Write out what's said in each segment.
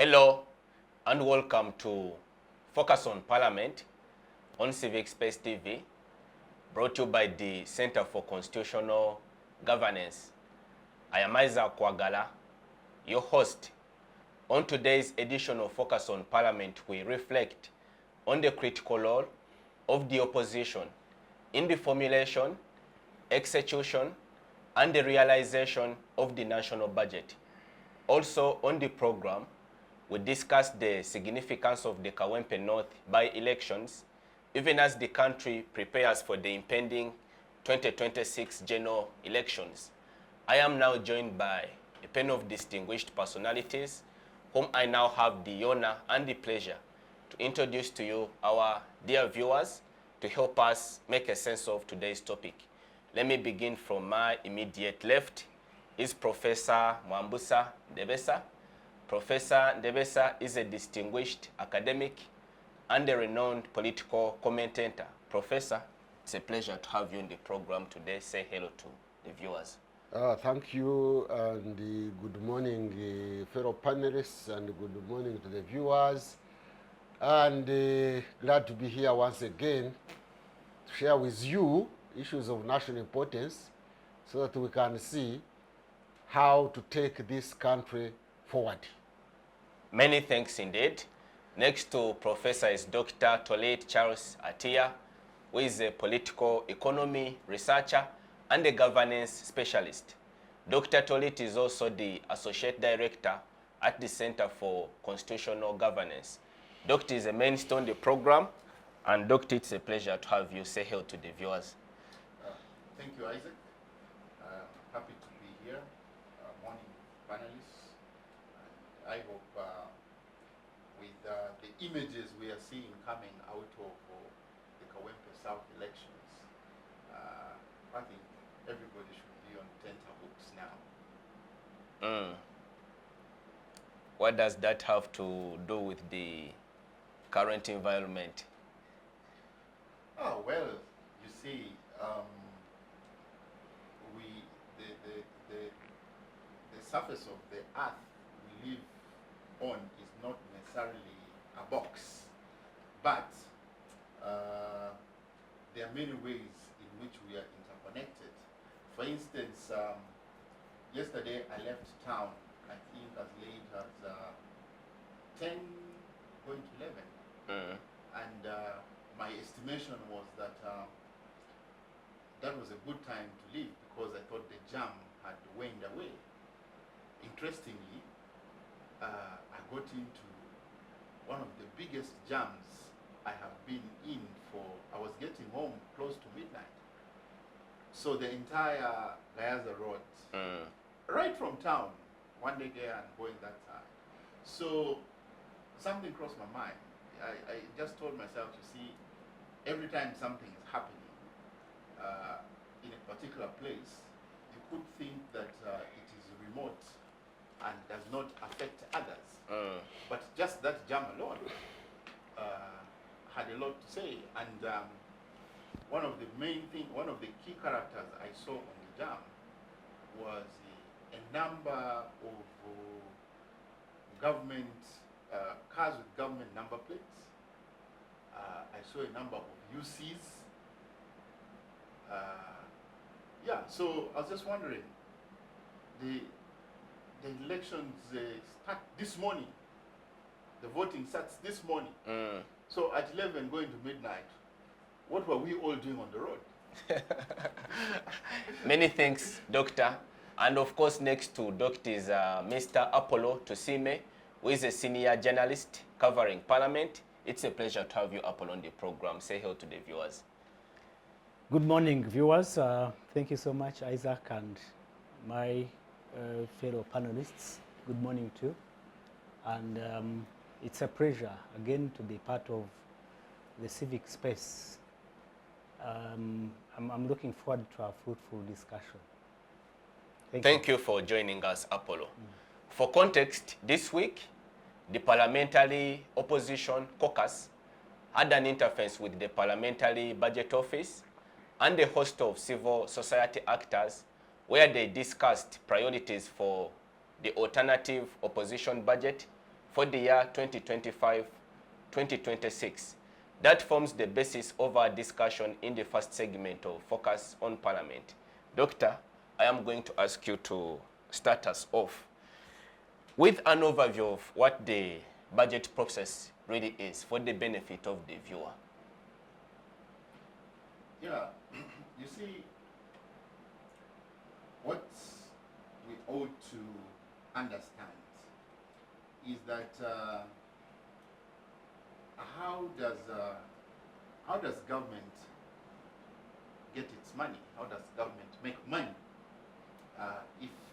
Hello and welcome to Focus on Parliament on Civic Space TV, brought to you by the Center for Constitutional Governance. I am Kwagala, your host. On today's edition of Focus on Parliament, we reflect on the critical role of the opposition in the formulation, execution, and the realization of the national budget. Also on the program, we discuss the significance of the Kawempe North by-elections, even as the country prepares for the impending 2026 general elections. I am now joined by a panel of distinguished personalities, whom I now have the honor and the pleasure to introduce to you, our dear viewers, to help us make a sense of today's topic. Let me begin from my immediate left is Professor Mwambutsya Ndebesa. Professor Ndebesa is a distinguished academic and a renowned political commentator. Professor, it's a pleasure to have you in the program today. Say hello to the viewers. Thank you, and good morning, fellow panelists, and good morning to the viewers. And glad to be here once again to share with you issues of national importance so that we can see how to take this country forward. Many thanks indeed. Next to Professor is Dr. Tolit Atiya, who is a political economy researcher and a governance specialist. Dr. Tolit is also the Associate Director at the Center for Constitutional Governance. Doctor is a mainstay on the program, and Doctor, it's a pleasure to have you. Say hello to the viewers. Thank you, Isaac. Happy to be here. Morning panelists. I hope with the images we are seeing coming out of the Kawempe South elections, I think everybody should be on tenterhooks now. What does that have to do with the current environment? Oh, well, you see, the surface of the earth we live on is not necessarily a box, but there are many ways in which we are interconnected. For instance, yesterday I left town, I think as late as 10 going to 11, and my estimation was that that was a good time to leave because I thought the jam had waned away. Interestingly, I got into one of the biggest jams I have been in for, I was getting home close to midnight. So the entire Gayaza Road, right from town, one day there and going that side. So something crossed my mind. I just told myself, you see, every time something is happening in a particular place, you could think that it is remote and does not affect others. But just that jam alone had a lot to say. And one of the key characters I saw on the jam was a number of government cars with government number plates. I saw a number of UCs. Yeah, so I was just wondering, the elections start this morning. The voting starts this morning. So at 11 going to midnight, what were we all doing on the road? Many thanks, Doctor. And of course, next to Doctor is Mr. Apollo Tusiime, who is a senior journalist covering Parliament. It's a pleasure to have you, Apollo, on the program. Say hello to the viewers. Good morning, viewers. Thank you so much, Isaac, and my fellow panelists. Good morning too. And it's a pleasure again to be part of the civic space. I'm looking forward to a fruitful discussion. Thank you for joining us, Apollo. For context, this week, the Parliamentary Opposition Caucus had an interface with the Parliamentary Budget Office and a host of civil society actors where they discussed priorities for the alternative opposition budget for the year 2025-2026. That forms the basis of our discussion in the first segment of Focus on Parliament. Doctor, I am going to ask you to start us off with an overview of what the budget process really is for the benefit of the viewer. Yeah, you see, what we ought to understand is that how does government get its money? How does government make money?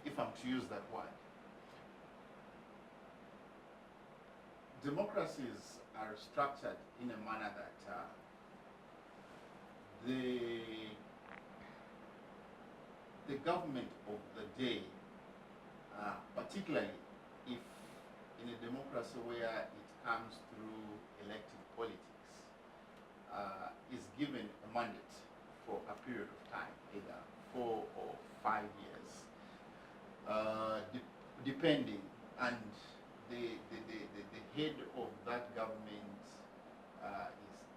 If I'm to use that word. Democracies are structured in a manner that the government of the day, particularly if in a democracy where it comes through elected politics, is given a mandate for a period of time, either 4 or 5 years, depending, and the head of that government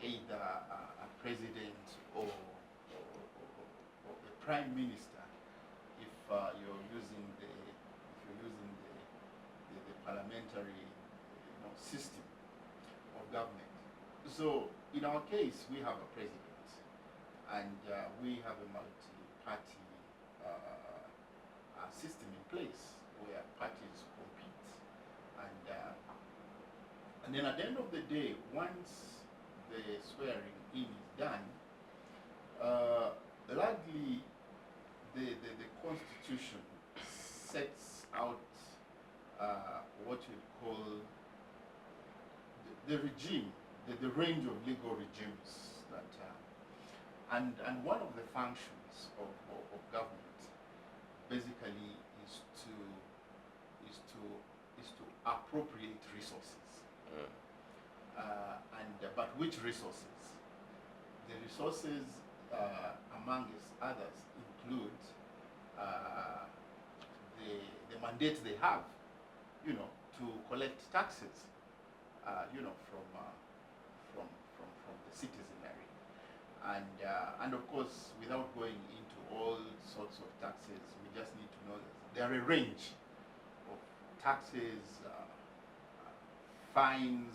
is either a president or a prime minister, if you're using the parliamentary system of government. So in our case, we have a president, and we have a multi-party system in place where parties compete, and then at the end of the day, once the swearing in is done, largely the Constitution sets out what you call the regime, the range of legal regimes that, and one of the functions of government basically is to appropriate resources. But which resources? The resources, amongst others, include the mandate they have, to collect taxes, from the citizenry, and of course, without going into all sorts of taxes, we just need to know that there are a range of taxes, fines,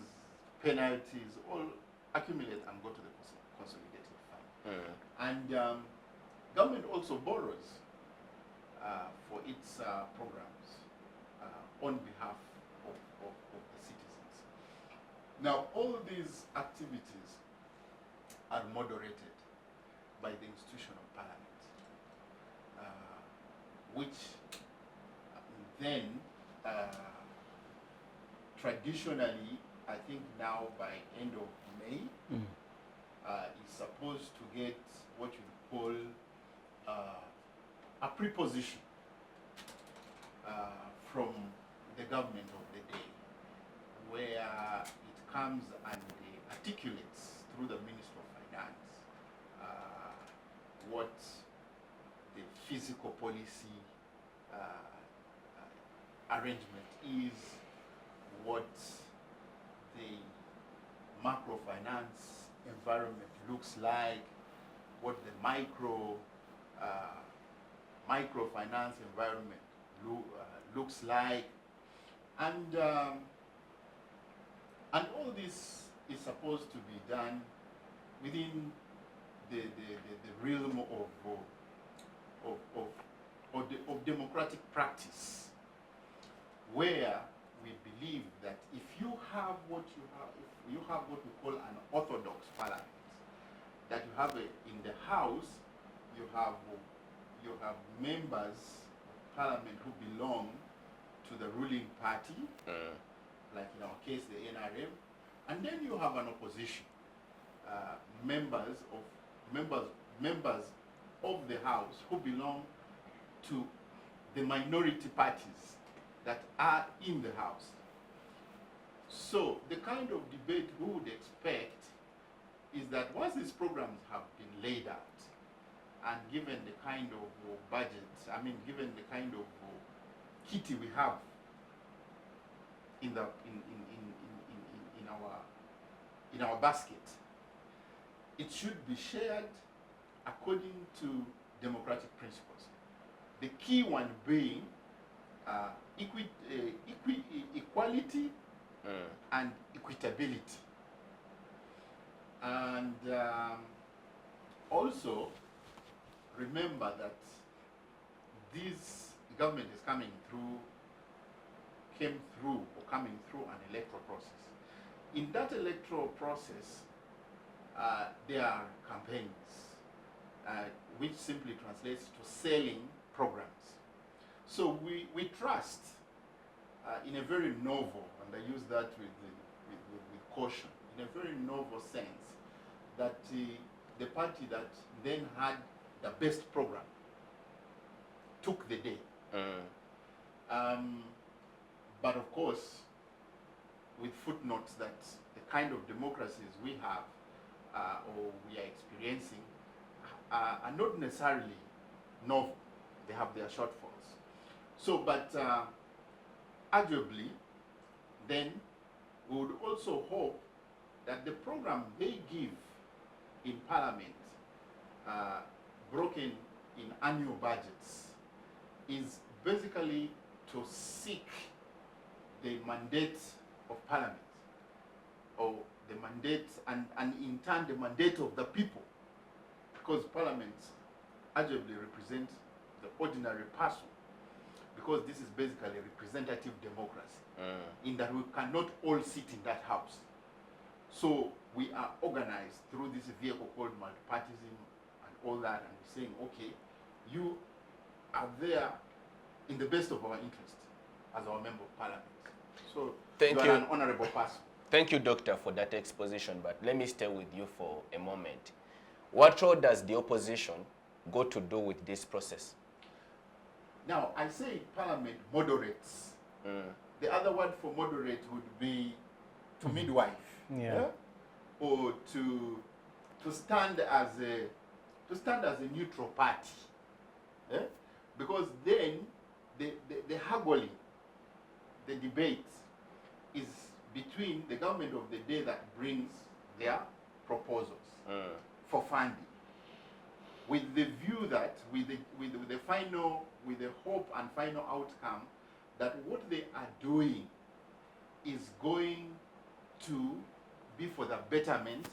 penalties, all accumulate and go to the consolidated fund. And government also borrows for its programs on behalf of the citizens. Now, all these activities are moderated by the institution of Parliament, which then traditionally, I think now by end of May, is supposed to get what you call a preposition from the government of the day, where it comes and articulates through the Minister of Finance what the fiscal policy arrangement is, what the macrofinance environment looks like, what the microfinance environment looks like, and all this is supposed to be done within the realm of democratic practice, where we believe that if you have what we call an orthodox parliament, that you have in the House, you have members of parliament who belong to the ruling party, like in our case the NRM, and then you have an opposition, members of the House who belong to the minority parties that are in the House. So the kind of debate we would expect is that once these programs have been laid out, and given the kind of budget, given the kind of kitty we have in the in our basket. It should be shared according to democratic principles. The key one being equality and equitability. And also remember that this government is coming through an electoral process. In that electoral process, there are campaigns, which simply translates to selling programs. So we trust in a very novel, and I use that with caution, in a very novel sense, that the party that then had the best program took the day. But of course, with footnotes that the kind of democracies we have or we are experiencing are not necessarily novel. They have their shortfalls. So, but arguably, then we would also hope that the program they give in Parliament, broken in annual budgets, is basically to seek the mandate of Parliament, or the mandate, and in turn the mandate of the people, because Parliament arguably represents the ordinary person, because this is basically representative democracy, in that we cannot all sit in that house. So we are organized through this vehicle called multipartism and all that, and saying, okay, you are there in the best of our interest as our member of Parliament. So you are an honorable person. Thank you, Doctor, for that exposition, but let me stay with you for a moment. What role does the opposition go to do with this process? Now, I say Parliament moderates. The other word for moderate would be to midwife, or to stand as a neutral party, because then the haggling, the debate is between the government of the day that brings their proposals for funding, with the view that with the hope and final outcome that what they are doing is going to be for the betterment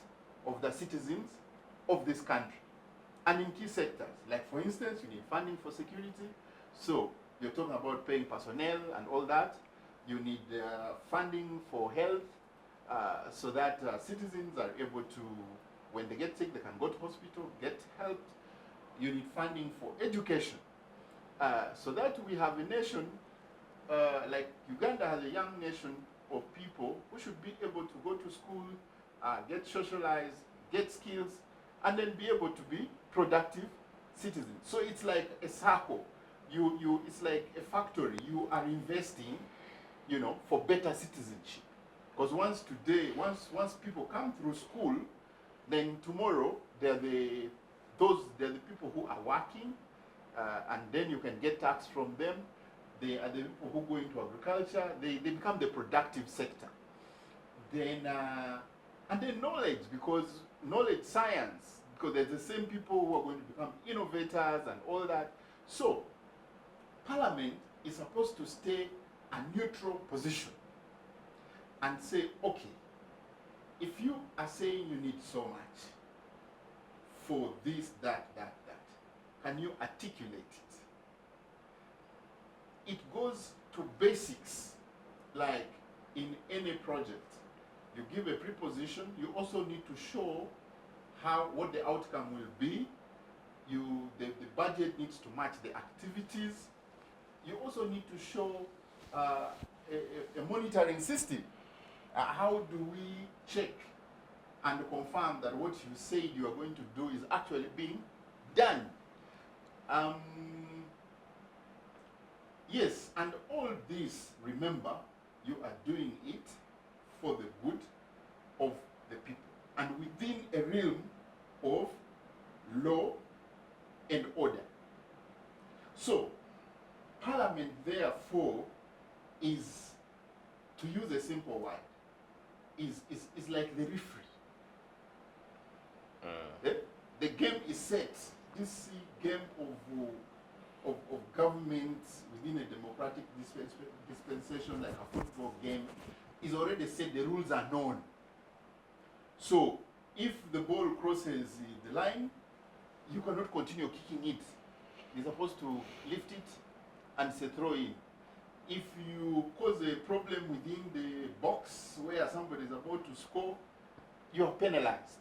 of the citizens of this country, and in key sectors, like for instance, you need funding for security, so you're talking about paying personnel and all that. You need funding for health, so that citizens are able to, when they get sick, they can go to hospital, get helped. You need funding for education, so that we have a nation, like Uganda has a young nation of people who should be able to go to school, get socialized, get skills, and then be able to be productive citizens. So it's like a circle. It's like a factory. You are investing, for better citizenship. Because once people come through school, then tomorrow they're the people who are working, and then you can get tax from them. They are the people who go into agriculture. They become the productive sector. Then and then knowledge, because knowledge, science, because there's the same people who are going to become innovators and all that. So Parliament is supposed to stay a neutral position and say, okay, if you are saying you need so much for this, that, can you articulate it? It goes to basics, like in any project. You give a preposition, you also need to show what the outcome will be. The budget needs to match the activities. You also need to show a monitoring system. How do we check and confirm that what you said you are going to do is actually being done? Yes, and all this, remember, you are doing it for the good of the people and within a realm of law and order. So, Parliament, therefore, is to use a simple word, is like the referee. The game is set. This game of government within a democratic dispensation, like a football game, is already set. The rules are known. So if the ball crosses the line, you cannot continue kicking it. You're supposed to lift it and say throw in. If you cause a problem within the box where somebody is about to score, you are penalized.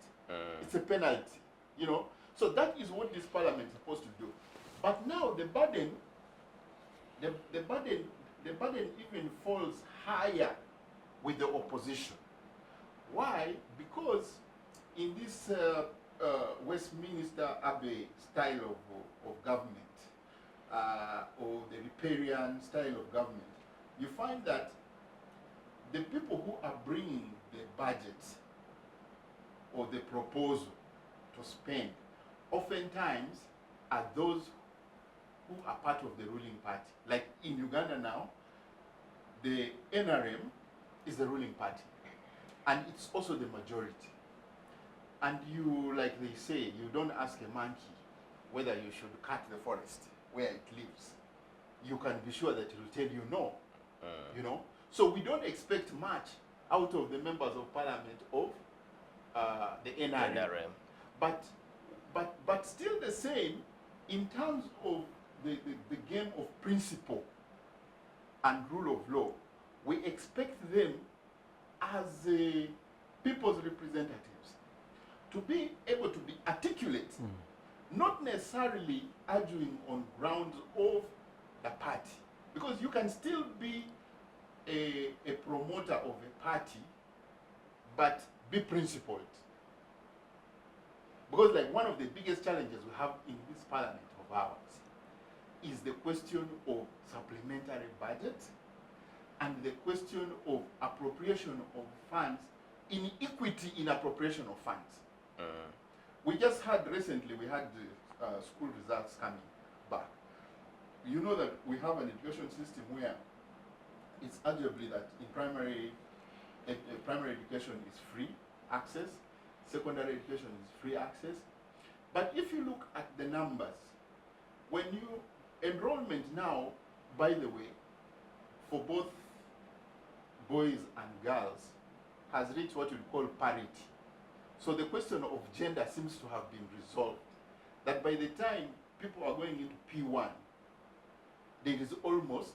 It's a penalty, you know. So that is what this parliament is supposed to do. But now the burden even falls higher with the opposition. Why? Because in this Westminster Abbey style of government, or the riparian style of government, you find that the people who are bringing the budget or the proposal to spend oftentimes are those who are part of the ruling party. Like in Uganda now, the NRM is the ruling party, and it's also the majority. And you, like they say, you don't ask a monkey whether you should cut the forest where it lives. You can be sure that it will tell you no. You know? So we don't expect much out of the members of parliament of the NRM. But still the same, in terms of the game of principle and rule of law, we expect them as people's representatives to be able to be articulate, not necessarily arguing on grounds of the party. Because you can still be a promoter of a party, but be principled. Because like one of the biggest challenges we have in this parliament of ours is the question of supplementary budget and the question of appropriation of funds, inequity in appropriation of funds. We just had recently, we had the school results coming back. You know that we have an education system where it's arguably that in primary education is free access, secondary education is free access. But if you look at the numbers, when you enrollment now, by the way, for both boys and girls has reached what you call parity. So the question of gender seems to have been resolved. That by the time people are going into P1, there is almost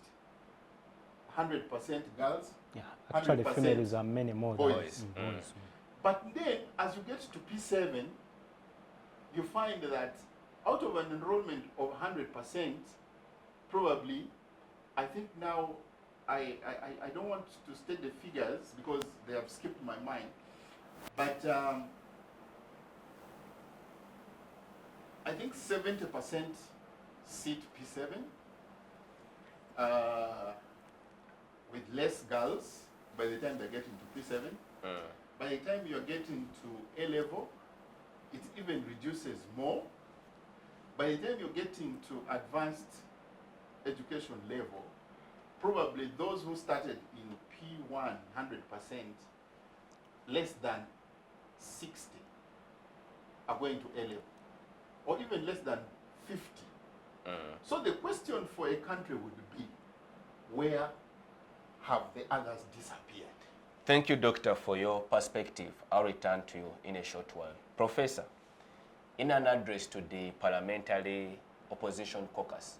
100% girls, Yeah, actually 100% females are many more boys. than boys. But then, as you get to P7, you find that out of an enrollment of 100%, probably, I think now, I don't want to state the figures because they have skipped my mind, but I think 70% sit P7, with less girls by the time they get into P7. By the time you're getting to A level, it even reduces more. By the time you're getting to advanced education level, probably those who started in P1 100%, less than 60 are going to A level, or even less than 50. So the question for a country would be, where have the others disappeared? Thank you, Doctor, for your perspective. I'll return to you in a short while. Professor, in an address to the Parliamentary Opposition Caucus,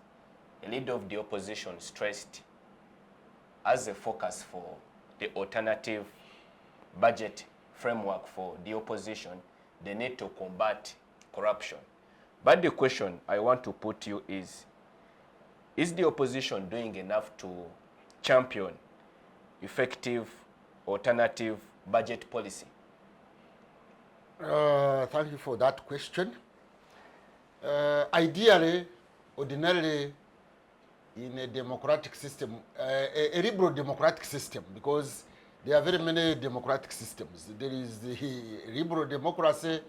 the leader of the opposition stressed as a focus for the alternative budget framework for the opposition, the need to combat corruption. But the question I want to put to you is the opposition doing enough to champion effective alternative budget policy? Thank you for that question. Ideally, ordinarily, in a democratic system, a liberal democratic system, because there are very many democratic systems. There is the liberal democracy,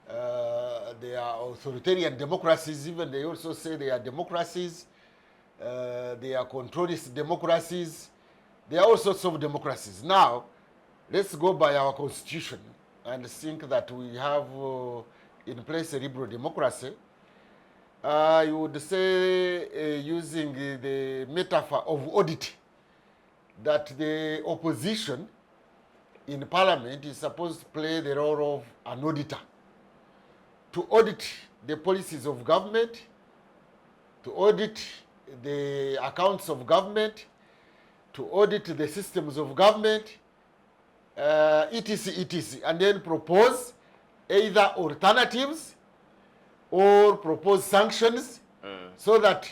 there are authoritarian democracies, even they also say they are democracies, they are controlist democracies, There are all sorts of democracies. Now, let's go by our constitution and think that we have in place a liberal democracy. You would say, using the metaphor of audit, that the opposition in parliament is supposed to play the role of an auditor, to audit the policies of government, to audit the accounts of government, to audit the systems of government, etc., etc., and then propose either alternatives or propose sanctions so that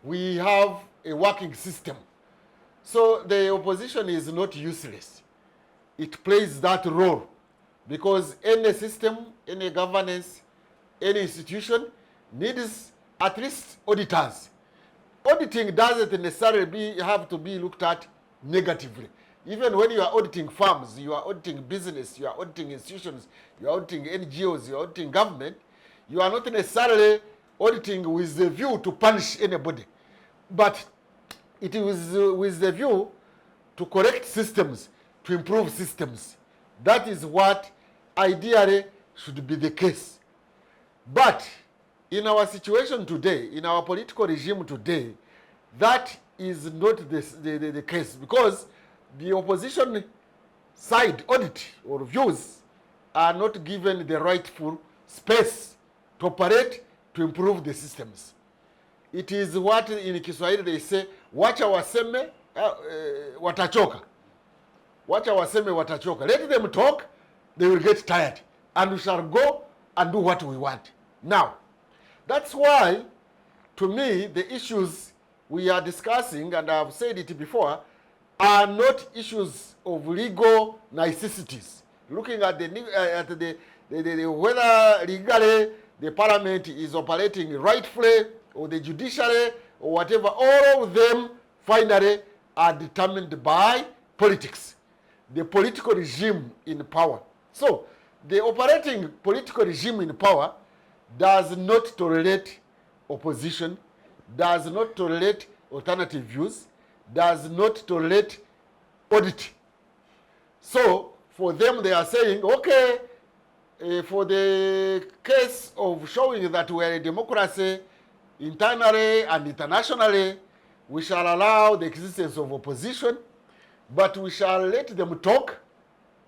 we have a working system. So the opposition is not useless. It plays that role because any system, any governance, any institution needs at least auditors. Auditing doesn't necessarily have to be looked at negatively. Even when you are auditing firms, you are auditing business, you are auditing institutions, you are auditing NGOs, you are auditing government, you are not necessarily auditing with the view to punish anybody, but it is with the view to correct systems, to improve systems. That is what ideally should be the case. But in our situation today, in our political regime today, that is not the case, because the opposition side audit or views are not given the rightful space to operate, to improve the systems. It is what in Kiswahili they say, wacha waseme watachoka. Wacha waseme watachoka. Let them talk, they will get tired, and we shall go and do what we want. Now, that's why, to me, the issues we are discussing, and I've said it before, are not issues of legal necessities. Looking at the whether legally the parliament is operating rightfully, or the judiciary, or whatever, all of them finally are determined by politics, the political regime in power. So, the operating political regime in power does not tolerate opposition, does not tolerate alternative views, does not tolerate audit. So, for them, they are saying, okay, for the case of showing that we are a democracy internally and internationally, we shall allow the existence of opposition, but we shall let them talk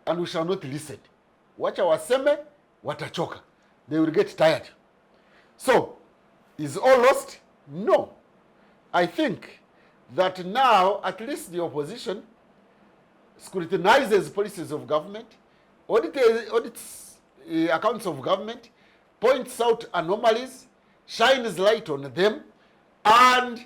and we shall not listen. Wacha waseme, watachoka. They will get tired. So, is all lost? No. I think that now at least the opposition scrutinizes policies of government, audits accounts of government, points out anomalies, shines light on them, and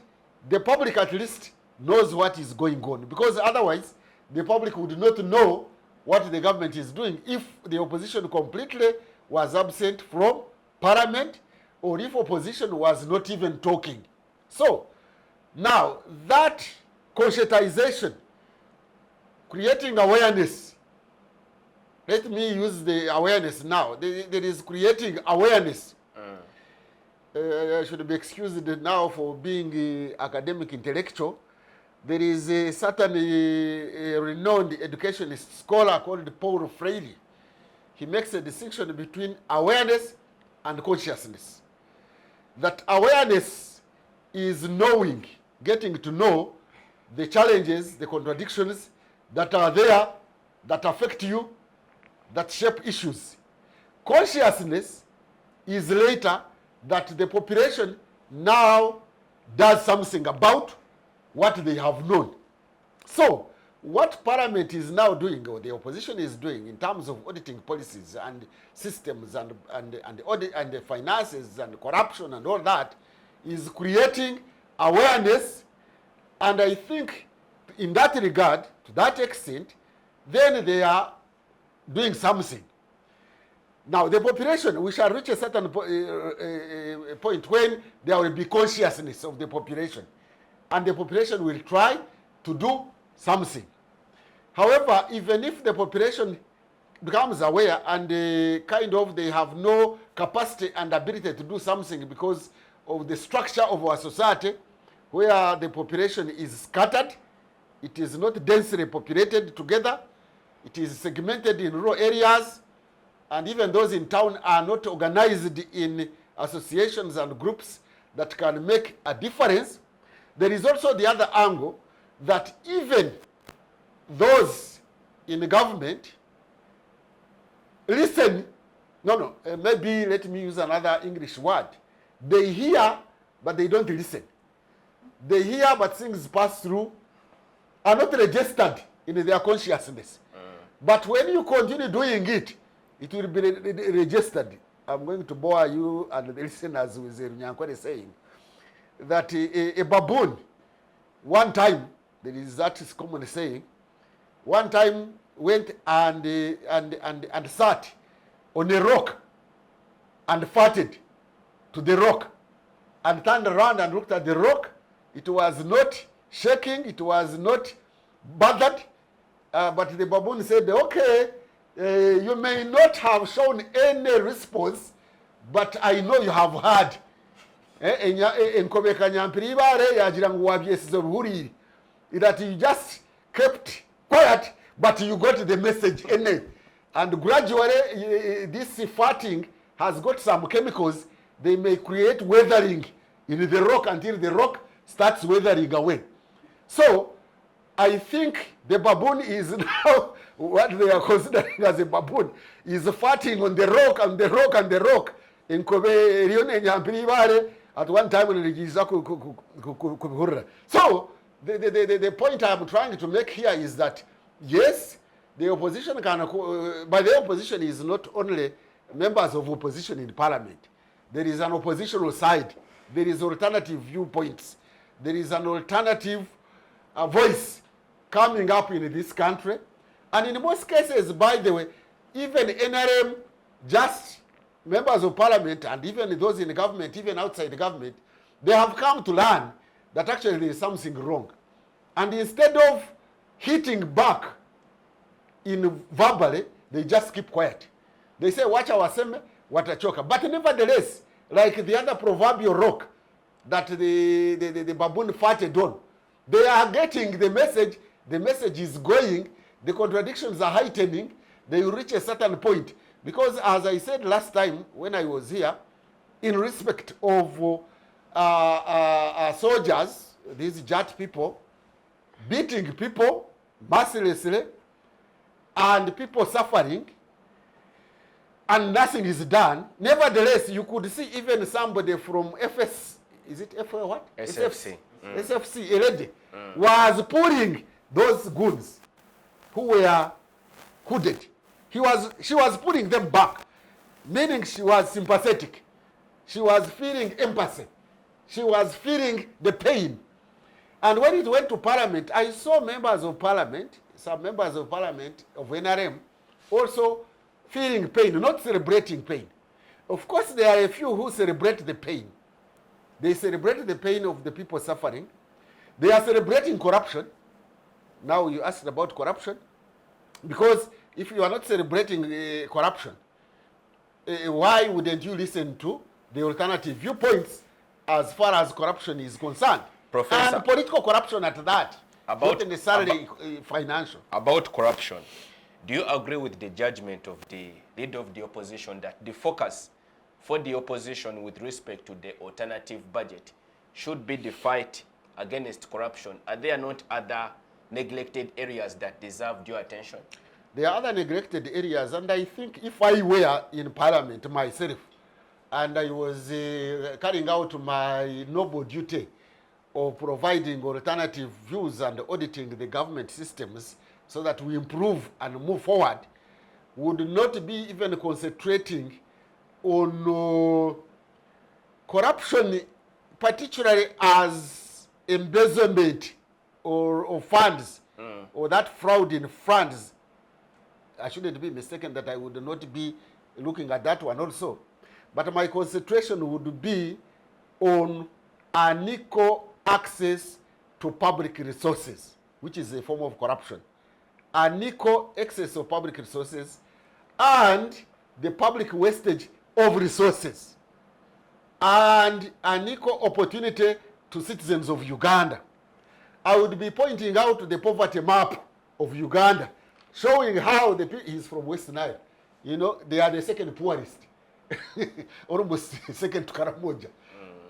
the public at least knows what is going on. Because otherwise, the public would not know what the government is doing if the opposition completely was absent from parliament, or if opposition was not even talking. So, now, that conscientization, creating awareness, let me use the awareness now. There is creating awareness. I should be excused now for being academic intellectual. There is a certain renowned educationist scholar called Prof. He makes a distinction between awareness and consciousness. That awareness is knowing, getting to know the challenges, the contradictions that are there, that affect you, that shape issues. Consciousness is later that the population now does something about what they have known. So, what Parliament is now doing, or the opposition is doing, in terms of auditing policies and systems and audit and the finances and corruption and all that, is creating awareness. And I think in that regard, to that extent, then they are doing something. Now, the population, we shall reach a certain point when there will be consciousness of the population, and the population will try to do something. However, even if the population becomes aware and they have no capacity and ability to do something because of the structure of our society, where the population is scattered It is not densely populated together. It is segmented in rural areas, and even those in town are not organized in associations and groups that can make a difference. There is also the other angle that even those in government listen, maybe let me use another English word. They hear, but they don't listen. They hear, but things pass through, are not registered in their consciousness. But when you continue doing it, it will be registered. I'm going to bore you and the listeners with Nyankore saying that a baboon, one time, there is that is common saying, one time went and sat on a rock and farted to the rock and turned around and looked at the rock. It was not shaking, it was not bothered, but the baboon said, okay, you may not have shown any response, but I know you have heard. That you just kept quiet, but you got the message. And gradually, this farting has got some chemicals. They may create weathering in the rock until the rock starts weathering away. So, I think the baboon is now what they are considering as a baboon is farting on the rock and the rock and the rock. In Kobe, at one time, so the point I'm trying to make here is that yes, the opposition can, but the opposition is not only members of opposition in parliament. There is an oppositional side. There is alternative viewpoints. There is an alternative voice coming up in this country. And in most cases, by the way, even NRM, just members of parliament and even those in the government, even outside the government, they have come to learn that actually there is something wrong. And instead of hitting back in verbally, they just keep quiet. They say, watch our seme, what a choker. But nevertheless, like the other proverbial rock that the baboon farted on, they are getting the message is going, the contradictions are heightening, they will reach a certain point. Because as I said last time when I was here, in respect of soldiers, these Jat people, beating people mercilessly, and people suffering, and nothing is done. Nevertheless, you could see even somebody from SFC, a lady, was pulling those goons who were hooded. She was pulling them back, meaning she was sympathetic. She was feeling empathy. She was feeling the pain. And when it went to parliament, I saw members of parliament, some members of parliament of NRM, also feeling pain, not celebrating pain. Of course, there are a few who celebrate the pain. They celebrate the pain of the people suffering. They are celebrating corruption. Now you asked about corruption. Because if you are not celebrating corruption, why wouldn't you listen to the alternative viewpoints as far as corruption is concerned? Professor, and political corruption at that, not necessarily financial. About corruption, do you agree with the judgment of the leader of the opposition that the focus for the opposition with respect to the alternative budget should be the fight against corruption? Are there not other neglected areas that deserve due attention? There are other neglected areas, and I think if I were in parliament myself and I was carrying out my noble duty of providing alternative views and auditing the government systems so that we improve and move forward, would not be even concentrating on corruption, particularly as embezzlement or funds, or that fraud in funds. I shouldn't be mistaken that I would not be looking at that one also. But my concentration would be on unequal access to public resources, which is a form of corruption. Unequal access of public resources and the public wastage of resources. And unequal opportunity to citizens of Uganda. I would be pointing out the poverty map of Uganda, showing how he's from West Nile. You know, they are the second poorest, almost second to Karamoja.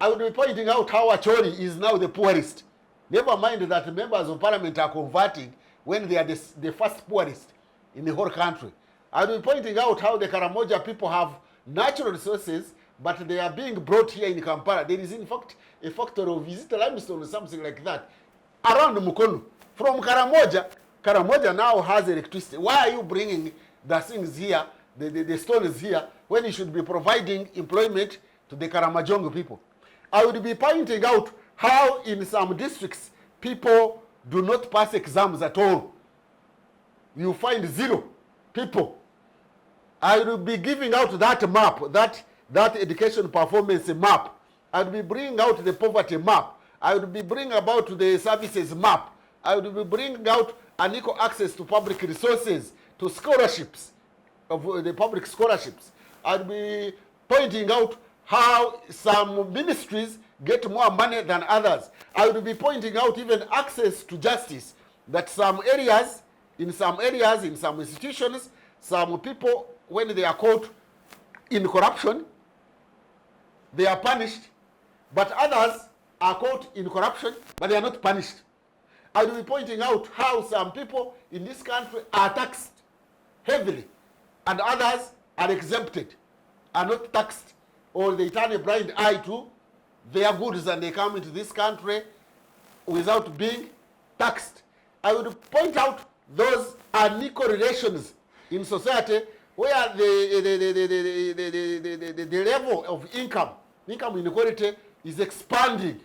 I would be pointing out how Acholi is now the poorest. Never mind that members of parliament are converting when they are the first poorest in the whole country. I will be pointing out how the Karamoja people have natural resources, but they are being brought here in Kampala. There is in fact a factory of Visit Limestone or something like that around Mukono. From Karamoja now has electricity. Why are you bringing the things here, the stones here, when you should be providing employment to the Karamajongo people? I would be pointing out how in some districts people do not pass exams at all. You find 0 people. I will be giving out that map, that education performance map. I will be bringing out the poverty map. I will be bringing about the services map. I will be bringing out unequal access to public resources, to scholarships, of the public scholarships. I will be pointing out how some ministries get more money than others. I will be pointing out even access to justice, that in some institutions, some people, when they are caught in corruption, they are punished, but others are caught in corruption, but they are not punished. I will be pointing out how some people in this country are taxed heavily, and others are exempted, are not taxed, or they turn a blind eye to their goods and they come into this country without being taxed. I would point out those unequal relations in society where the level of income inequality is expanding,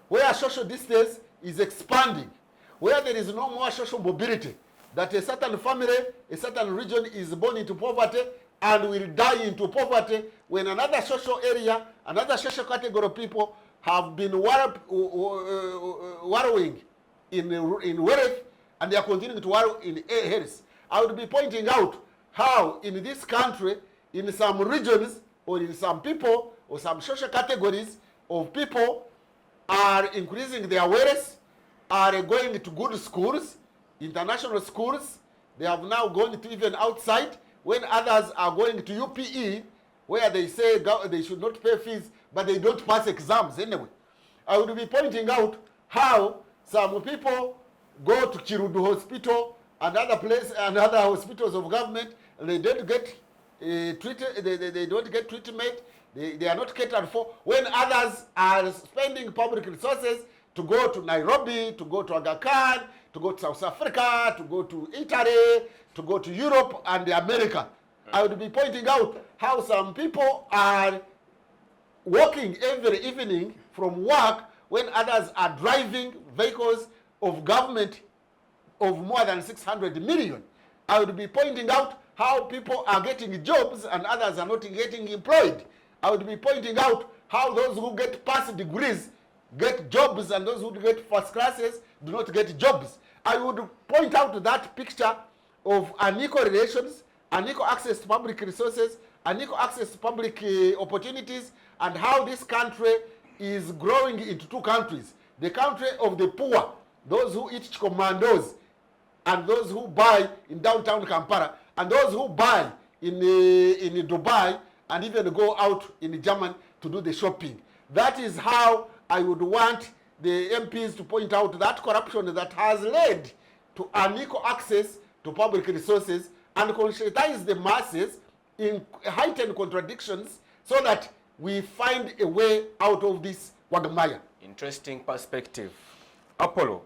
where social distance is expanding, where there is no more social mobility, that a certain family, a certain region is born into poverty and will die into poverty when another social area, another social category of people have been wallowing in wealth, and they are continuing to wallow in health. I would be pointing out how in this country, in some regions, or in some people, or some social categories of people are increasing their wealth, are going to good schools, international schools. They have now gone to even outside, when others are going to UPE, where they say they should not pay fees, but they don't pass exams anyway. I would be pointing out how some people go to Kirudu Hospital and other hospitals of government, and they don't get treated. They don't get treatment. They are not catered for. When others are spending public resources to go to Nairobi, to go to Aga Khan, to go to South Africa, to go to Italy, to go to Europe and America. I would be pointing out how some people are working every evening from work when others are driving vehicles of government of more than 600 million. I would be pointing out how people are getting jobs and others are not getting employed. I would be pointing out how those who get past degrees get jobs and those who get first classes do not get jobs. I would point out that picture of unequal relations, unequal access to public resources, unequal access to public opportunities, and how this country is growing into 2 countries. The country of the poor, those who eat commandos, and those who buy in downtown Kampala, and those who buy in Dubai and even go out in Germany to do the shopping. That is how I would want the MPs to point out that corruption that has led to unequal access to public resources and conscientize the masses in heightened contradictions so that we find a way out of this quagmire. Interesting perspective. Apollo,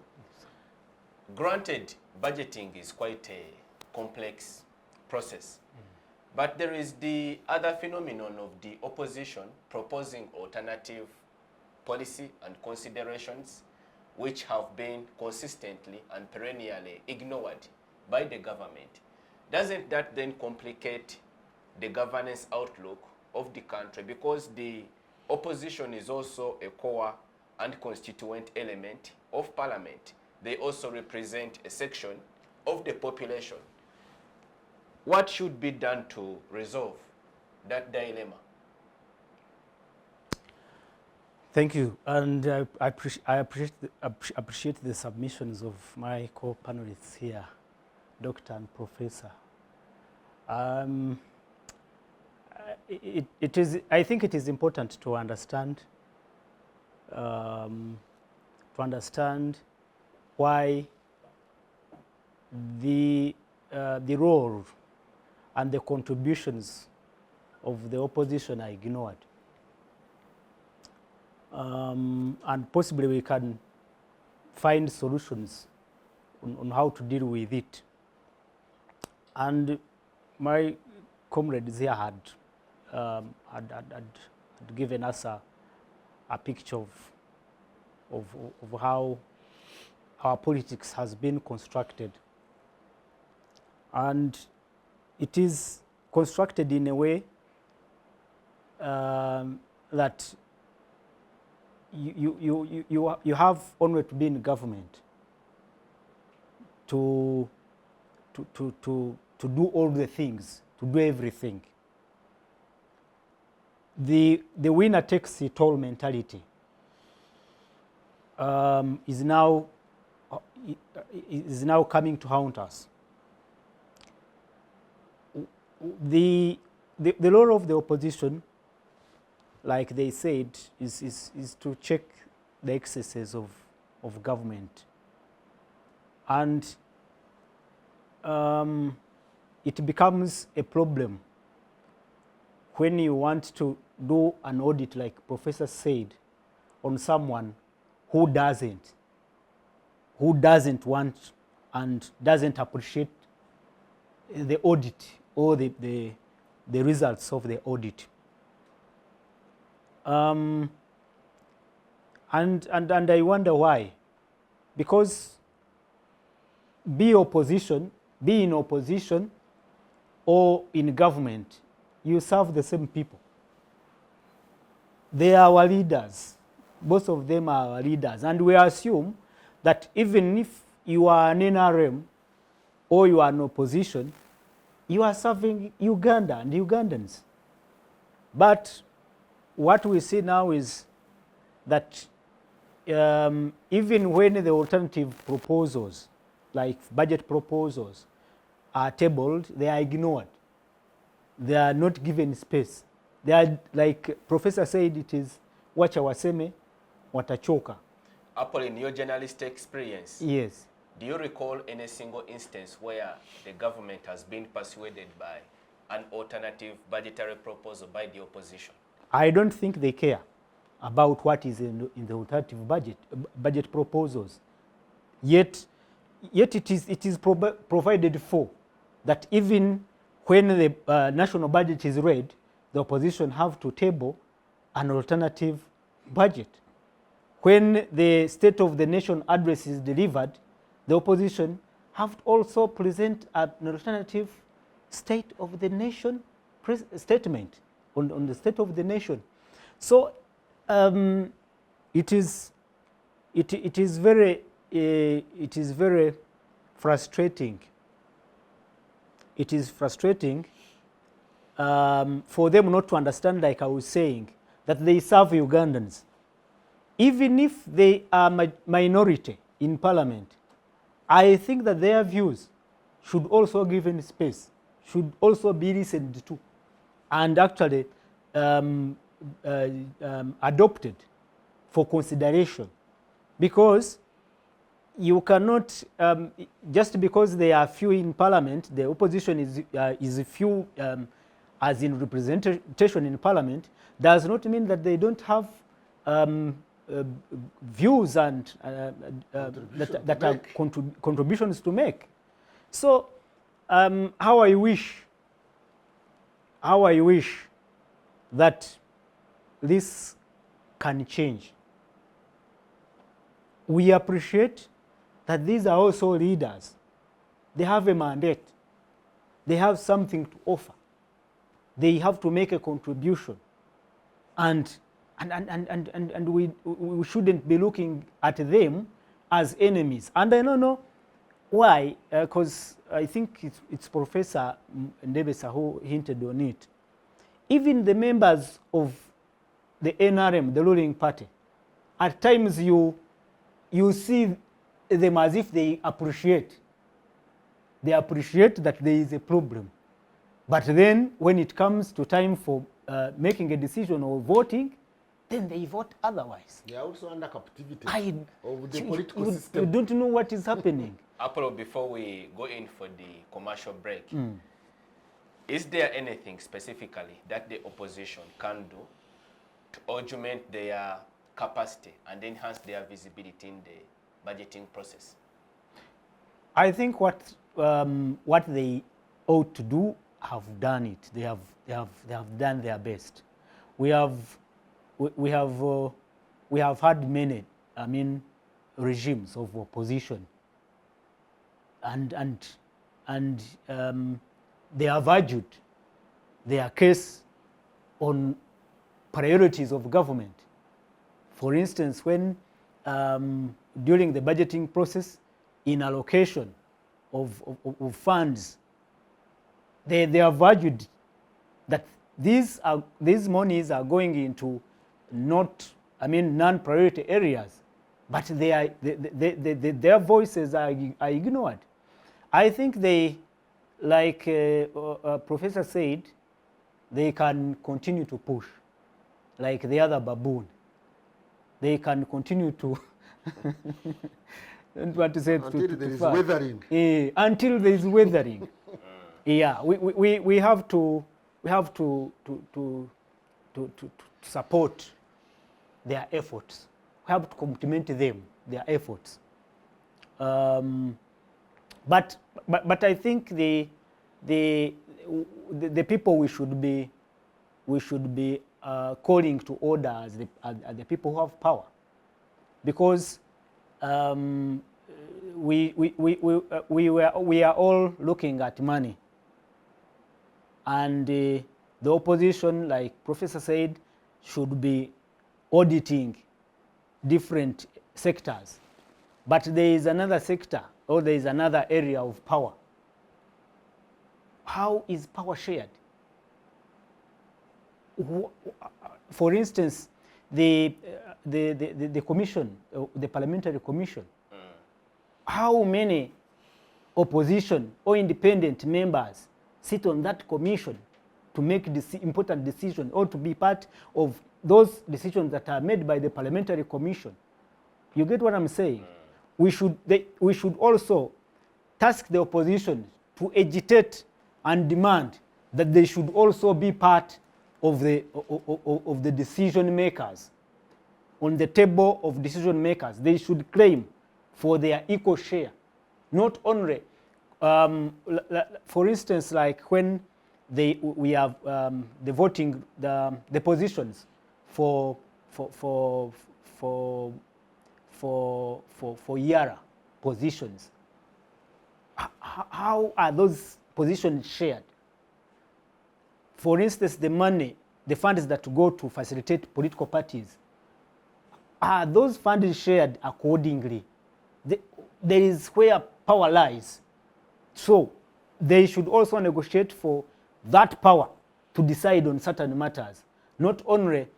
granted, budgeting is quite a complex process, but there is the other phenomenon of the opposition proposing alternative policy and considerations which have been consistently and perennially ignored by the government. Doesn't that then complicate the governance outlook of the country, because the opposition is also a core and constituent element of parliament? They also represent a section of the population. What should be done to resolve that dilemma? Thank you, and I appreciate the submissions of my co-panelists here, Doctor and Professor. I think it is important to understand why the role and the contributions of the opposition are ignored. And possibly we can find solutions on how to deal with it. And my comrades here had given us a picture of how our politics has been constructed. And it is constructed in a way that you have only to be in government to do all the things, to do everything. The winner takes it all mentality is now coming to haunt us. The role of the opposition, like they said, is to check the excesses of government. And it becomes a problem when you want to do an audit, like Professor said, on someone who doesn't want and doesn't appreciate the audit or the results of the audit. And I wonder why. Because be in opposition or in government, you serve the same people. They are our leaders. Both of them are our leaders. And we assume that even if you are an NRM or you are in opposition, you are serving Uganda and Ugandans. But what we see now is that even when the alternative proposals, like budget proposals, are tabled, they are ignored. They are not given space. They are, like Professor said, it is wacha waseme, watachoka. Apple, in your journalistic experience, yes, do you recall any single instance where the government has been persuaded by an alternative budgetary proposal by the opposition? I don't think they care about what is in the alternative budget proposals. Yet it is provided for that even when the national budget is read, the opposition have to table an alternative budget. When the State of the Nation address is delivered, the opposition have to also present an alternative State of the Nation statement on the State of the Nation. So it is very frustrating. It is frustrating for them not to understand, like I was saying, that they serve Ugandans. Even if they are minority in parliament, I think that their views should also be given space, should also be listened to, and actually adopted for consideration. Because you cannot, just because they are few in parliament, the opposition is few as in representation in parliament, does not mean that they don't have views and that are contributions to make. So how I wish that this can change. We appreciate that these are also leaders. They have a mandate. They have something to offer. They have to make a contribution. And we shouldn't be looking at them as enemies. And I don't know why, because I think it's Professor Ndebesa who hinted on it. Even the members of the NRM, the ruling party, at times you see them as if they appreciate that there is a problem. But then when it comes to time for making a decision or voting, then they vote otherwise. They are also under captivity of the political You system. don't know what is happening. Apollo, before we go in for the commercial break, is there anything specifically that the opposition can do to augment their capacity and enhance their visibility in the budgeting process? I think what they ought to do have done it. They have done their best. We have had many, regimes of opposition, and they have argued their case on priorities of government. For instance, when during the budgeting process, in allocation of funds, they have argued that these monies are going into non-priority areas, but their voices are ignored. I think they, like Professor said, they can continue to push, like the other baboon. They can continue to don't want to say until there is weathering. Until there is weathering. Yeah, we have to support their efforts. We have to compliment them, their efforts. But I think the people we should be calling to order as the people who have power, because we are all looking at money, and the opposition, like Professor said, should be auditing different sectors. But there is another sector, or there is another area of power. How is power shared? For instance, the commission, the Parliamentary Commission, how many opposition or independent members sit on that commission to make important decisions or to be part of those decisions that are made by the Parliamentary Commission? You get what I'm saying? We should also task the opposition to agitate and demand that they should also be part of the decision makers. On the table of decision makers, they should claim for their equal share. Not only, for instance, like when we have the voting, the positions for Yara positions. How are those positions shared? For instance, the money, the funds that go to facilitate political parties, are those funds shared accordingly? There is where power lies. So they should also negotiate for that power to decide on certain matters. Not only,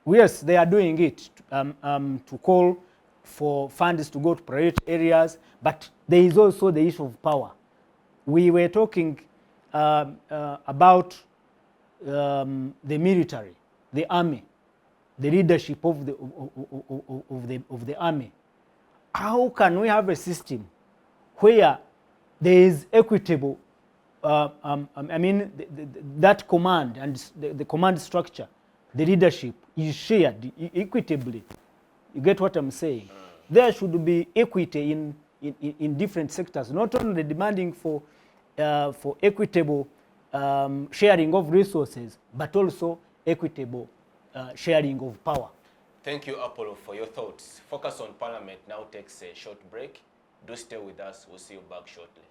yes, they are doing it to call for funds to go to priority areas, but there is also the issue of power. We were talking about the military, the army, the leadership of the army. How can we have a system where there is equitable, that command and the command structure, the leadership is shared equitably? You get what I'm saying? There should be equity in different sectors, not only demanding for equitable sharing of resources, but also equitable sharing of power. Thank you, Apollo, for your thoughts. Focus on Parliament now takes a short break. Do stay with us. We'll see you back shortly.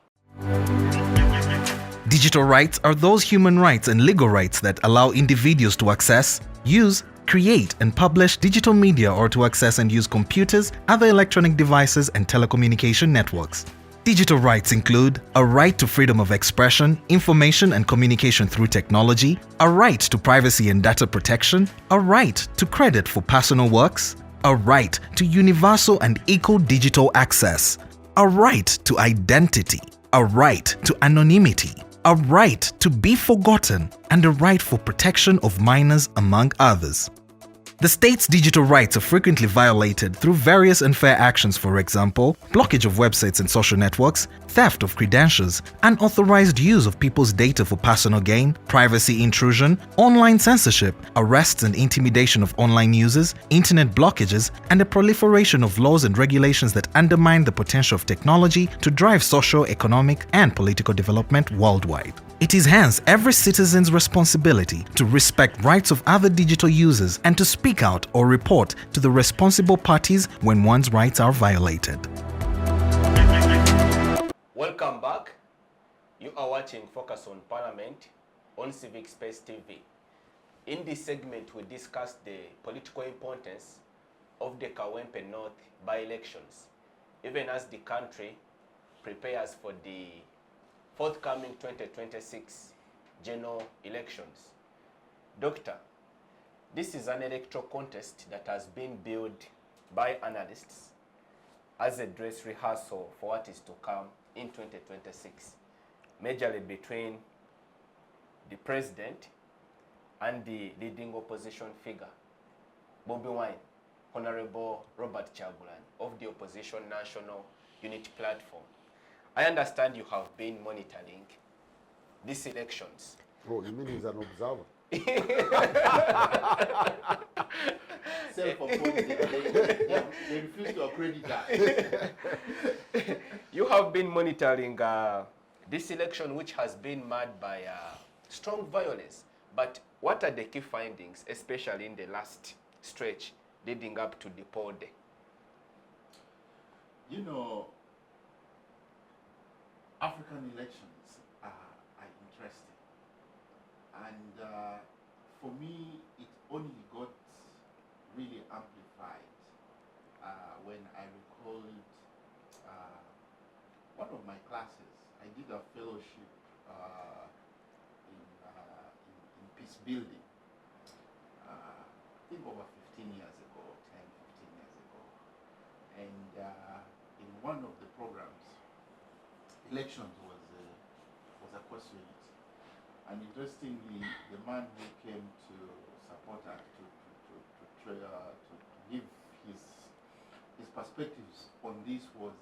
Digital rights are those human rights and legal rights that allow individuals to access, use, create and publish digital media or to access and use computers, other electronic devices and telecommunication networks. Digital rights include a right to freedom of expression, information and communication through technology, a right to privacy and data protection, a right to credit for personal works, a right to universal and equal digital access, a right to identity, a right to anonymity, a right to be forgotten, and a right for protection of minors, among others. The state's digital rights are frequently violated through various unfair actions, for example, blockage of websites and social networks, theft of credentials, unauthorized use of people's data for personal gain, privacy intrusion, online censorship, arrests and intimidation of online users, internet blockages, and the proliferation of laws and regulations that undermine the potential of technology to drive social, economic, and political development worldwide. It is hence every citizen's responsibility to respect rights of other digital users and to speak out or report to the responsible parties when one's rights are violated. Welcome back. You are watching Focus on Parliament on Civic Space TV. In this segment, we discuss the political importance of the Kawempe North by-elections, even as the country prepares for the forthcoming 2026 general elections. Doctor, this is an electoral contest that has been built by analysts as a dress rehearsal for what is to come in 2026, majorly between the president and the leading opposition figure, Bobi Wine, Honorable Robert Chagulanyi of the Opposition National Unity Platform. I understand you have been monitoring these elections. Oh, you mean he's an observer? Self-appointed. They refuse to accredit that. You have been monitoring this election, which has been marred by strong violence. But what are the key findings, especially in the last stretch leading up to the poll day? You know, African elections are interesting. And for me, it only got really amplified when I recalled one of my classes. I did a fellowship in peace building, I think over 15 years ago, 10, 15 years ago. And in one of the programs, elections was a question. And interestingly, the man who came to support us to give his perspectives on this was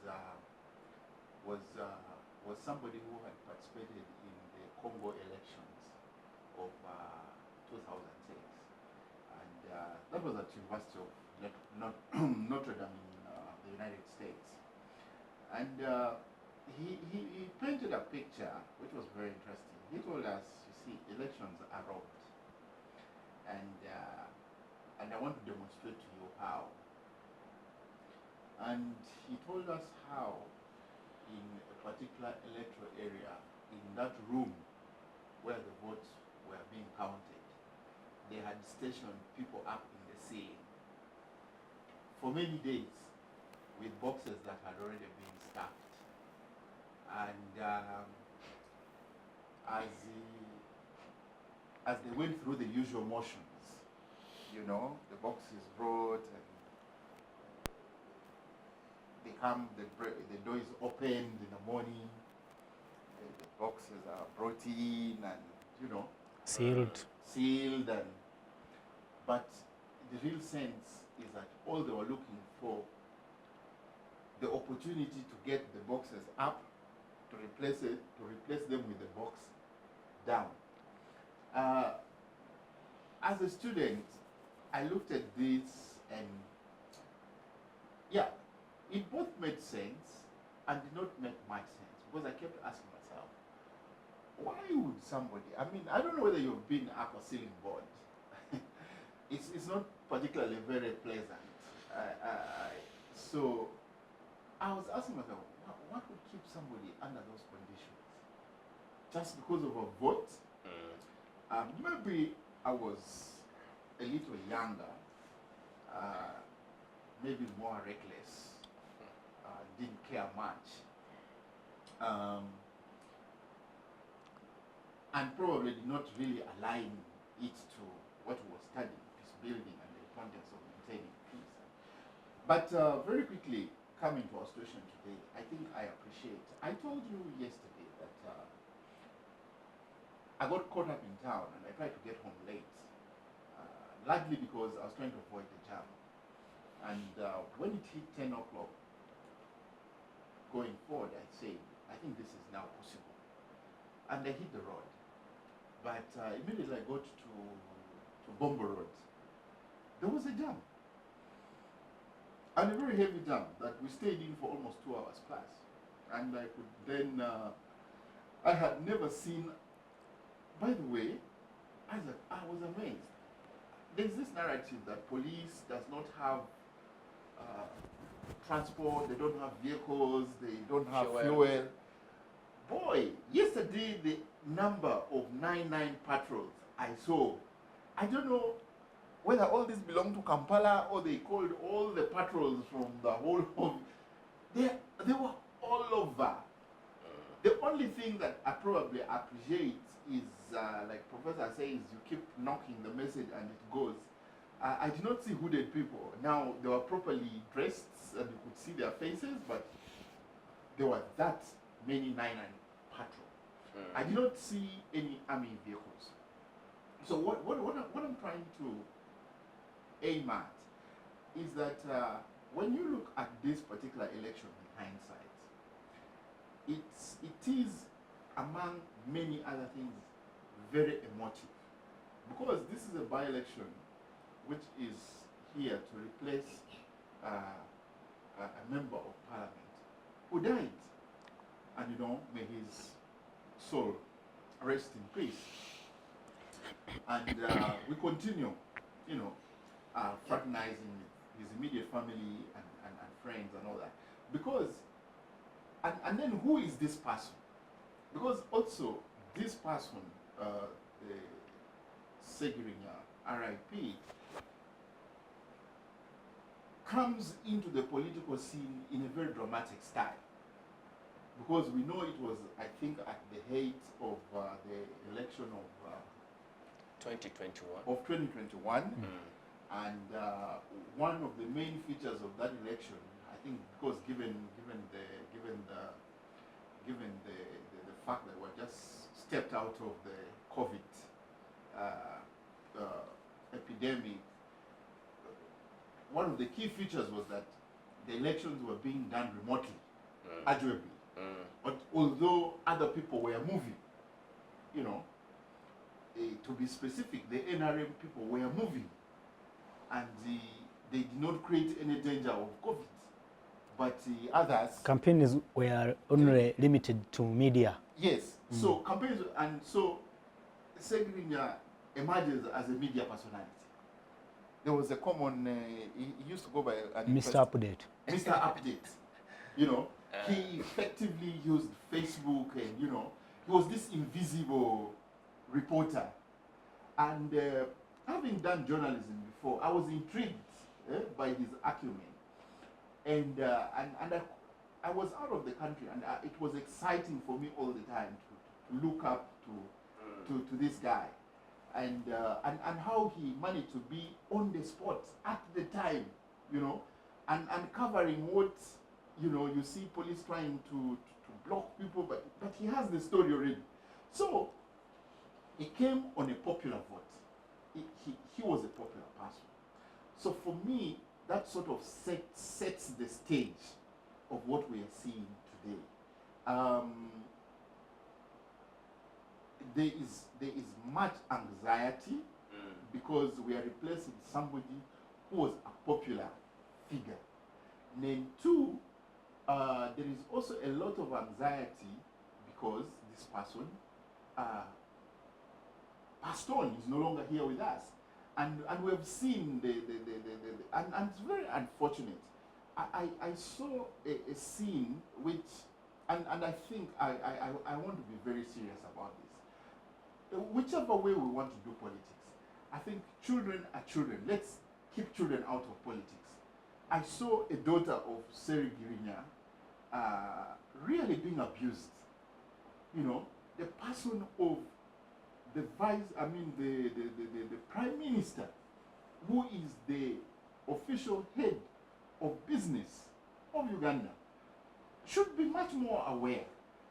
somebody who had participated in the Congo elections of 2006, and that was at University of Notre Dame in the United States, and he painted a picture which was very interesting. He told us, you see, elections are robbed, and I want to demonstrate to you how. And he told us how in a particular electoral area, in that room where the votes were being counted, they had stationed people up in the ceiling for many days with boxes that had already been stuffed. And as they went through the usual motions, you know, the box is brought and the door is opened in the morning, the boxes are brought in and, you know, sealed, and but the real sense is that all they were looking for, the opportunity to get the boxes up, to replace them with the box down. As a student, I looked at this and yeah, it both made sense and did not make much sense, because I kept asking myself, why would somebody, I mean, I don't know whether you've been up a ceiling board. It's not particularly very pleasant. So I was asking myself, what would keep somebody under those conditions? Just because of a vote? Maybe I was a little younger, maybe more reckless, didn't care much, and probably did not really align it to what we were studying, peace building and the importance of maintaining peace. But very quickly, coming to our situation today, I think I appreciate. I told you yesterday that I got caught up in town and I tried to get home late, largely because I was trying to avoid the jam. And when it hit 10 o'clock, going forward, I said, I think this is now possible. And I hit the road. But immediately I got to Bombo Road. There was a jam. And a very heavy jam that we stayed in for almost 2 hours plus. And I could then, I had never seen, by the way, I was amazed. There's this narrative that police does not have transport, they don't have vehicles, they don't have fuel. Boy, yesterday the number of 99 patrols I saw, I don't know whether all this belong to Kampala or they called all the patrols from the whole of, they were all over. The only thing that I probably appreciate is, like Professor says, you keep knocking the message and it goes. I did not see hooded people. Now, they were properly dressed and you could see their faces, but there were that many 99 patrol. I did not see any army vehicles. So what I'm trying to aim at is that when you look at this particular election in hindsight, it is, among many other things, very emotive. Because this is a by-election which is here to replace a member of parliament who died. And you know, may his soul rest in peace. And we continue, you know, fraternizing with his immediate family and friends and all that. Because, and then who is this person? Because also, this person, the Segirinya RIP, comes into the political scene in a very dramatic style. Because we know it was, I think, at the height of the election of 2021. Of 2021. And one of the main features of that election, I think, because given the fact that we're just stepped out of the COVID epidemic, one of the key features was that the elections were being done remotely, arguably. But although other people were moving, you know, to be specific, the NRM people were moving, and they did not create any danger of COVID. But others... Campaigns were only limited to media. Yes, so campaigns, and so Segirinya emerges as a media personality. There was a common, he used to go by... Mr. Update. Mr. Update, you know. He effectively used Facebook and, you know, he was this invisible reporter. And having done journalism before, I was intrigued by his acumen. And I was out of the country, and it was exciting for me all the time to look up to this guy. And how he managed to be on the spot at the time, you know, and covering what, you know, you see police trying to block people, but he has the story already. So he came on a popular vote. He was a popular person. So for me, that sort of sets the stage of what we are seeing today. There is much anxiety because we are replacing somebody who was a popular figure. Then two, there is also a lot of anxiety because this person passed on, is no longer here with us. And we have seen and it's very unfortunate. I saw a scene which, and I think I want to be very serious about this. Whichever way we want to do politics, I think children are children. Let's keep children out of politics. I saw a daughter of Seri Girinya really being abused. You know, the person of the Prime Minister, who is the official head of business of Uganda should be much more aware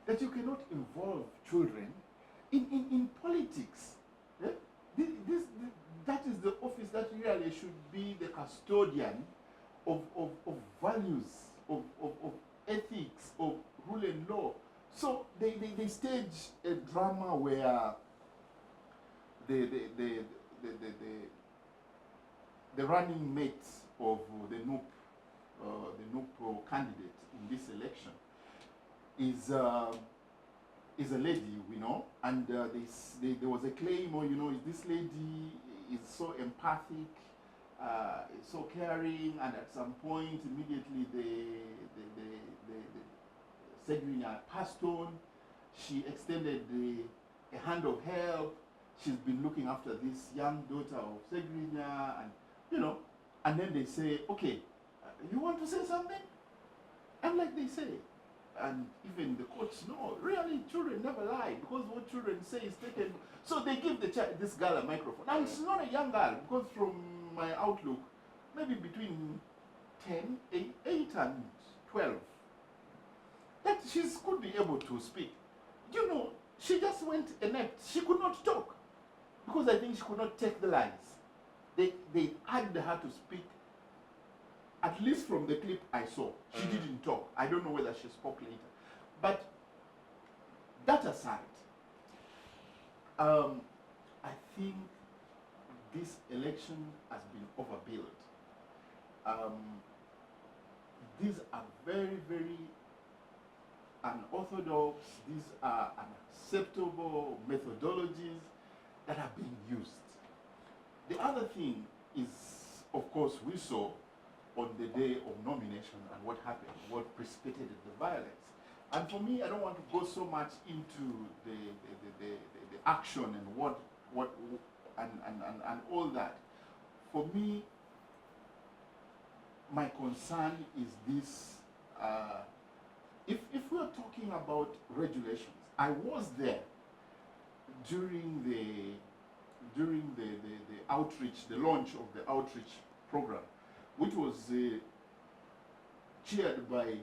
that you cannot involve children in politics. Eh? That is the office that really should be the custodian of values, of ethics, of rule and law. So they stage a drama where the running mate of the NUP candidate in this election is a lady, we know, and there was a claim, or this lady is so empathic, so caring, and at some point immediately the Segrinya passed on. She extended a hand of help. She's been looking after this young daughter of Segrinya, and and then they say, okay, you want to say something? And like they say, and even the courts know, really children never lie, because what children say is taken. So they give this girl a microphone. Now she's not a young girl, because from my outlook, maybe between 8 and 12, that she could be able to speak. She just went inept. She could not talk, because I think she could not take the lies. They asked her to speak. At least from the clip I saw, she didn't talk. I don't know whether she spoke later. But that aside, I think this election has been overbilled. These are very, very unorthodox, these are unacceptable methodologies that are being used. The other thing is, of course, we saw on the day of nomination and what happened, what precipitated the violence. And for me, I don't want to go so much into the action and and all that. For me, my concern is this. If we are talking about regulations, I was there during the outreach, the launch of the outreach program, which was chaired by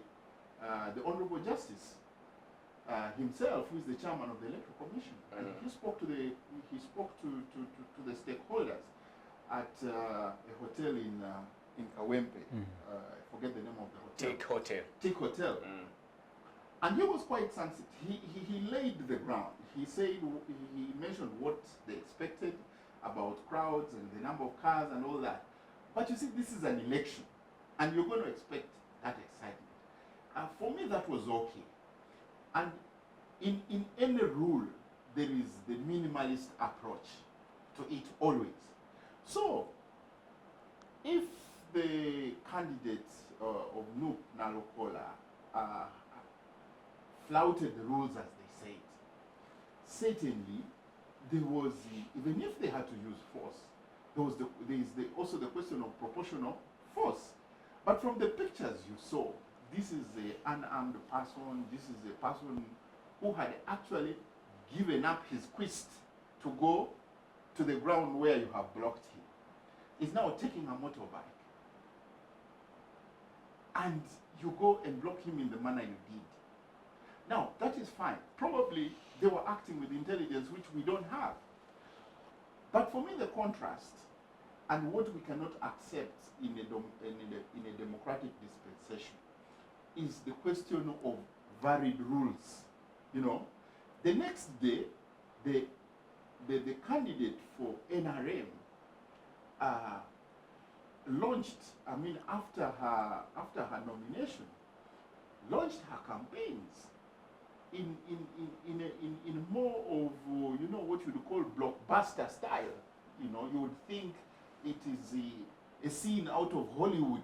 the Honorable Justice himself, who is the chairman of the Electoral Commission. And he spoke to the stakeholders at a hotel in Kawempe. I forget the name of the hotel. Tick Hotel. And he was quite sensitive. He laid the ground. He said, he mentioned what they expected about crowds and the number of cars and all that. But you see, this is an election, and you're going to expect that excitement. For me, that was okay. And in any rule, there is the minimalist approach to it always. So, if the candidates of NUP Nalokola flouted the rules as they said, certainly there was, even if they had to use force, there is also the question of proportional force. But from the pictures you saw, this is an unarmed person, this is a person who had actually given up his quest to go to the ground where you have blocked him. He's now taking a motorbike. And you go and block him in the manner you did. Now, that is fine. Probably they were acting with intelligence, which we don't have. But for me, the contrast and what we cannot accept in a democratic dispensation is the question of varied rules. The next day, the candidate for NRM launched, after her nomination, launched her campaigns in more of what you would call blockbuster style. You would think it is a scene out of Hollywood.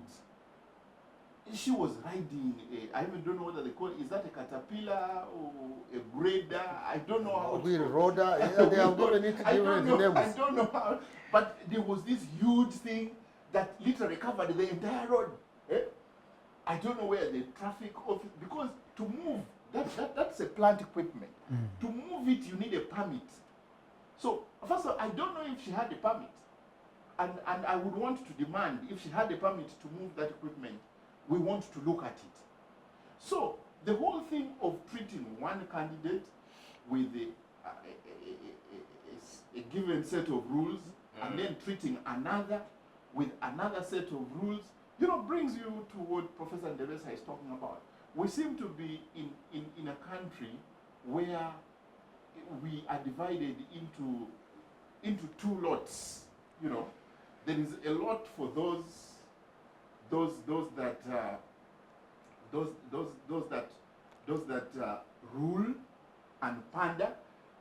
She was riding I even don't know whether they call it. Is that a caterpillar or a grader? I don't know how. Wheel roder. Yeah, they have given it different names. I don't know how. But there was this huge thing that literally covered the entire road. I don't know where the traffic office, because to move that's a plant equipment. To move it, you need a permit. So first of all, I don't know if she had a permit, and I would want to demand, if she had a permit to move that equipment, we want to look at it. So the whole thing of treating one candidate with a given set of rules and then treating another with another set of rules, brings you to what Professor Ndebesa is talking about. We seem to be in a country where we are divided into two lots. There is a lot for those that rule and pander,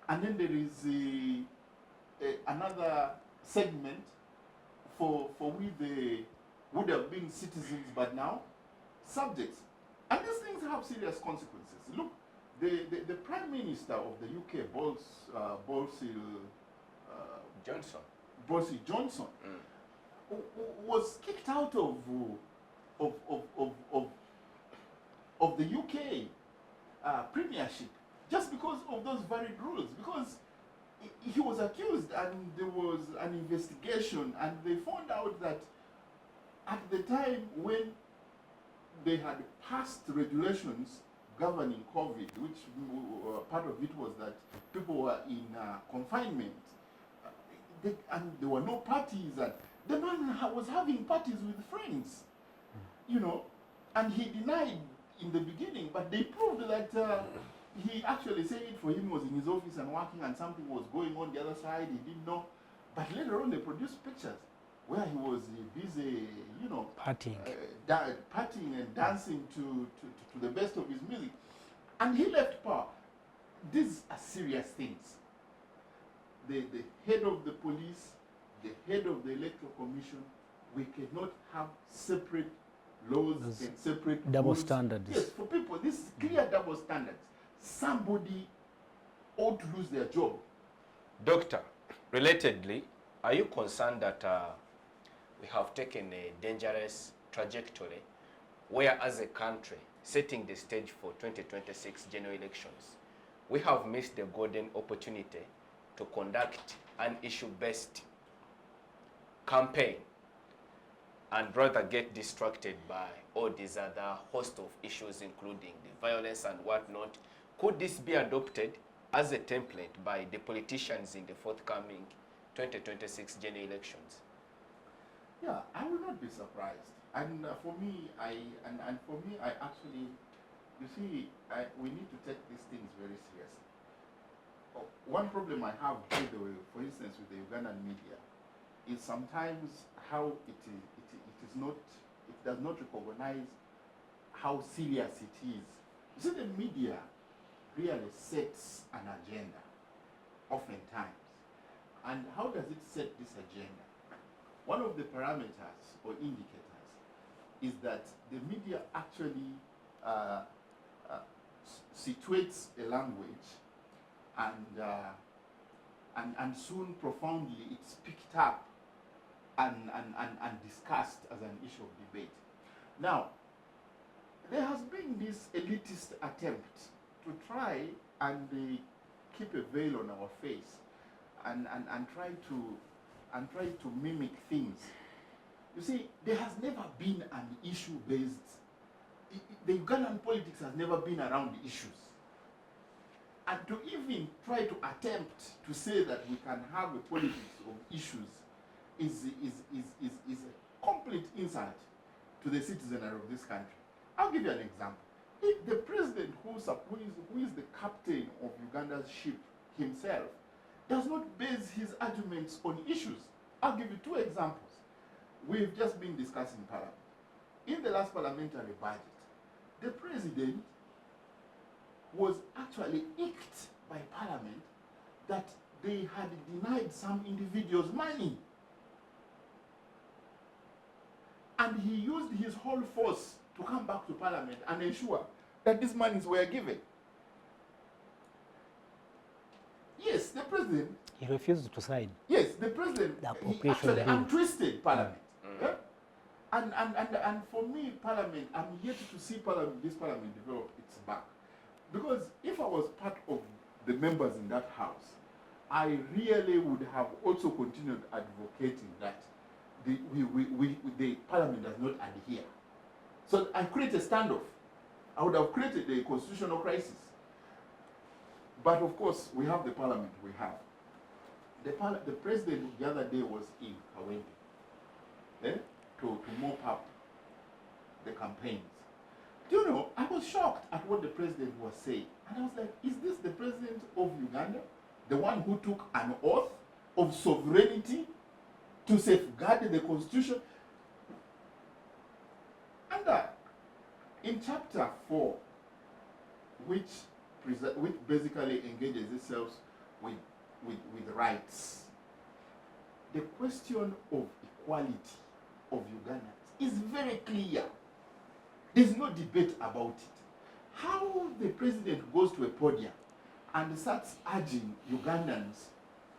and then there is another segment for we the would have been citizens but now subjects, and these things have serious consequences. Look, the Prime Minister of the UK, Boris Johnson, was kicked out of the UK Premiership just because of those varied rules. Because he was accused, and there was an investigation, and they found out that at the time when they had passed regulations governing COVID, which part of it was that people were in confinement, and there were no parties, and the man was having parties with friends, and he denied in the beginning, but they proved that he actually said it for him was in his office and working, and something was going on the other side, he didn't know. But later on they produced pictures where he was busy, partying and dancing to the best of his music. And he left power. These are serious things. The head of the police, the head of the Electoral Commission, we cannot have separate laws and separate double rules. standards. Yes, for people, this is clear double standards. Somebody ought to lose their job. Doctor, relatedly, are you concerned that we have taken a dangerous trajectory where, as a country, setting the stage for 2026 general elections, we have missed the golden opportunity to conduct an issue-based campaign and rather get distracted by all these other host of issues, including the violence and whatnot? Could this be adopted as a template by the politicians in the forthcoming 2026 general elections? Yeah, I will not be surprised. And for me, I actually, you see, we need to take these things very seriously. One problem I have, by the way, for instance, with the Ugandan media, is sometimes how it does not recognize how serious it is. You see, the media really sets an agenda, oftentimes. And how does it set this agenda? One of the parameters or indicators is that the media actually situates a language, and soon profoundly it's picked up and discussed as an issue of debate. Now, there has been this elitist attempt to try and keep a veil on our face and try to mimic things. You see, there has never been an issue-based. The Ugandan politics has never been around issues. And to even try to attempt to say that we can have a politics of issues is a complete insult to the citizenry of this country. I'll give you an example. If the president who is the captain of Uganda's ship himself does not base his arguments on issues, I'll give you two examples. We've just been discussing Parliament. In the last parliamentary budget, the president was actually icked by Parliament that they had denied some individuals money. And he used his whole force to come back to Parliament and ensure that these monies were given. Yes, the president... He refused to sign. Yes, the president he actually untwisted Parliament. Yeah? And for me, Parliament, I'm yet to see this Parliament develop its back. Because if I was part of the members in that house, I really would have also continued advocating that the Parliament does not adhere So I created a standoff. I would have created a constitutional crisis. But of course, we have the parliament we have. The president the other day was in Kawempe to mop up the campaigns. Do you know, I was shocked at what the president was saying. And I was like, is this the president of Uganda? The one who took an oath of sovereignty to safeguard the constitution? And in chapter 4, which basically engages itself with rights, the question of equality of Ugandans is very clear. There's no debate about it. How the president goes to a podium and starts urging Ugandans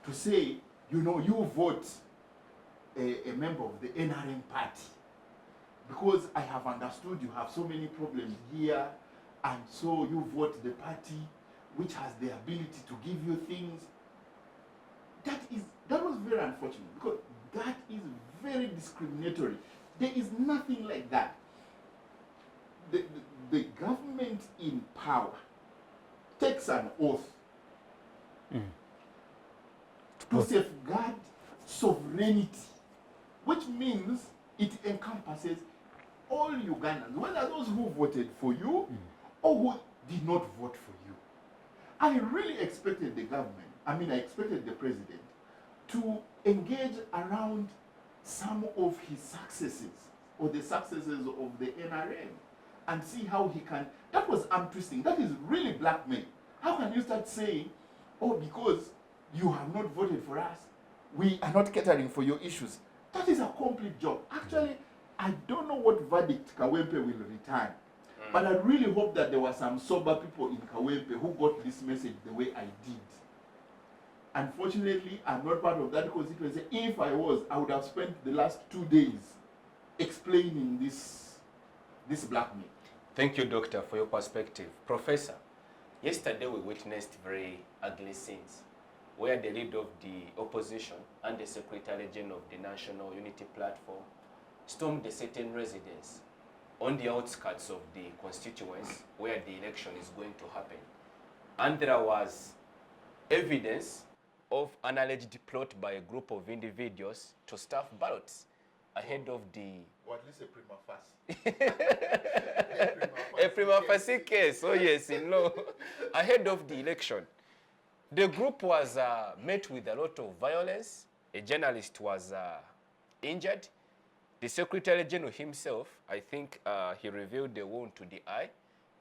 to say, you know, you vote a member of the NRM party because I have understood you have so many problems here, and so you vote the party which has the ability to give you things. That was very unfortunate, because that is very discriminatory. There is nothing like that. The government in power takes an oath to safeguard sovereignty, which means it encompasses all Ugandans, whether those who voted for you or who did not vote for you. I really expected the government, I expected the president to engage around some of his successes or the successes of the NRM and see how he can. That was arm twisting. That is really blackmail. How can you start saying, oh, because you have not voted for us, we are not catering for your issues? That is a complete joke. Actually, I don't know what verdict Kawempe will return. But I really hope that there were some sober people in Kawempe who got this message the way I did. Unfortunately, I'm not part of that constituency. If I was, I would have spent the last 2 days explaining this blackmail. Thank you, Doctor, for your perspective. Professor, yesterday we witnessed very ugly scenes where the leader of the opposition and the Secretary General of the National Unity Platform stormed a certain residence on the outskirts of the constituents where the election is going to happen. And there was evidence of an alleged plot by a group of individuals to stuff ballots ahead of the... Or at least a prima facie. A prima facie case, oh yes, ahead of the election. The group was met with a lot of violence. A journalist was injured. The Secretary General himself, I think he revealed the wound to the eye,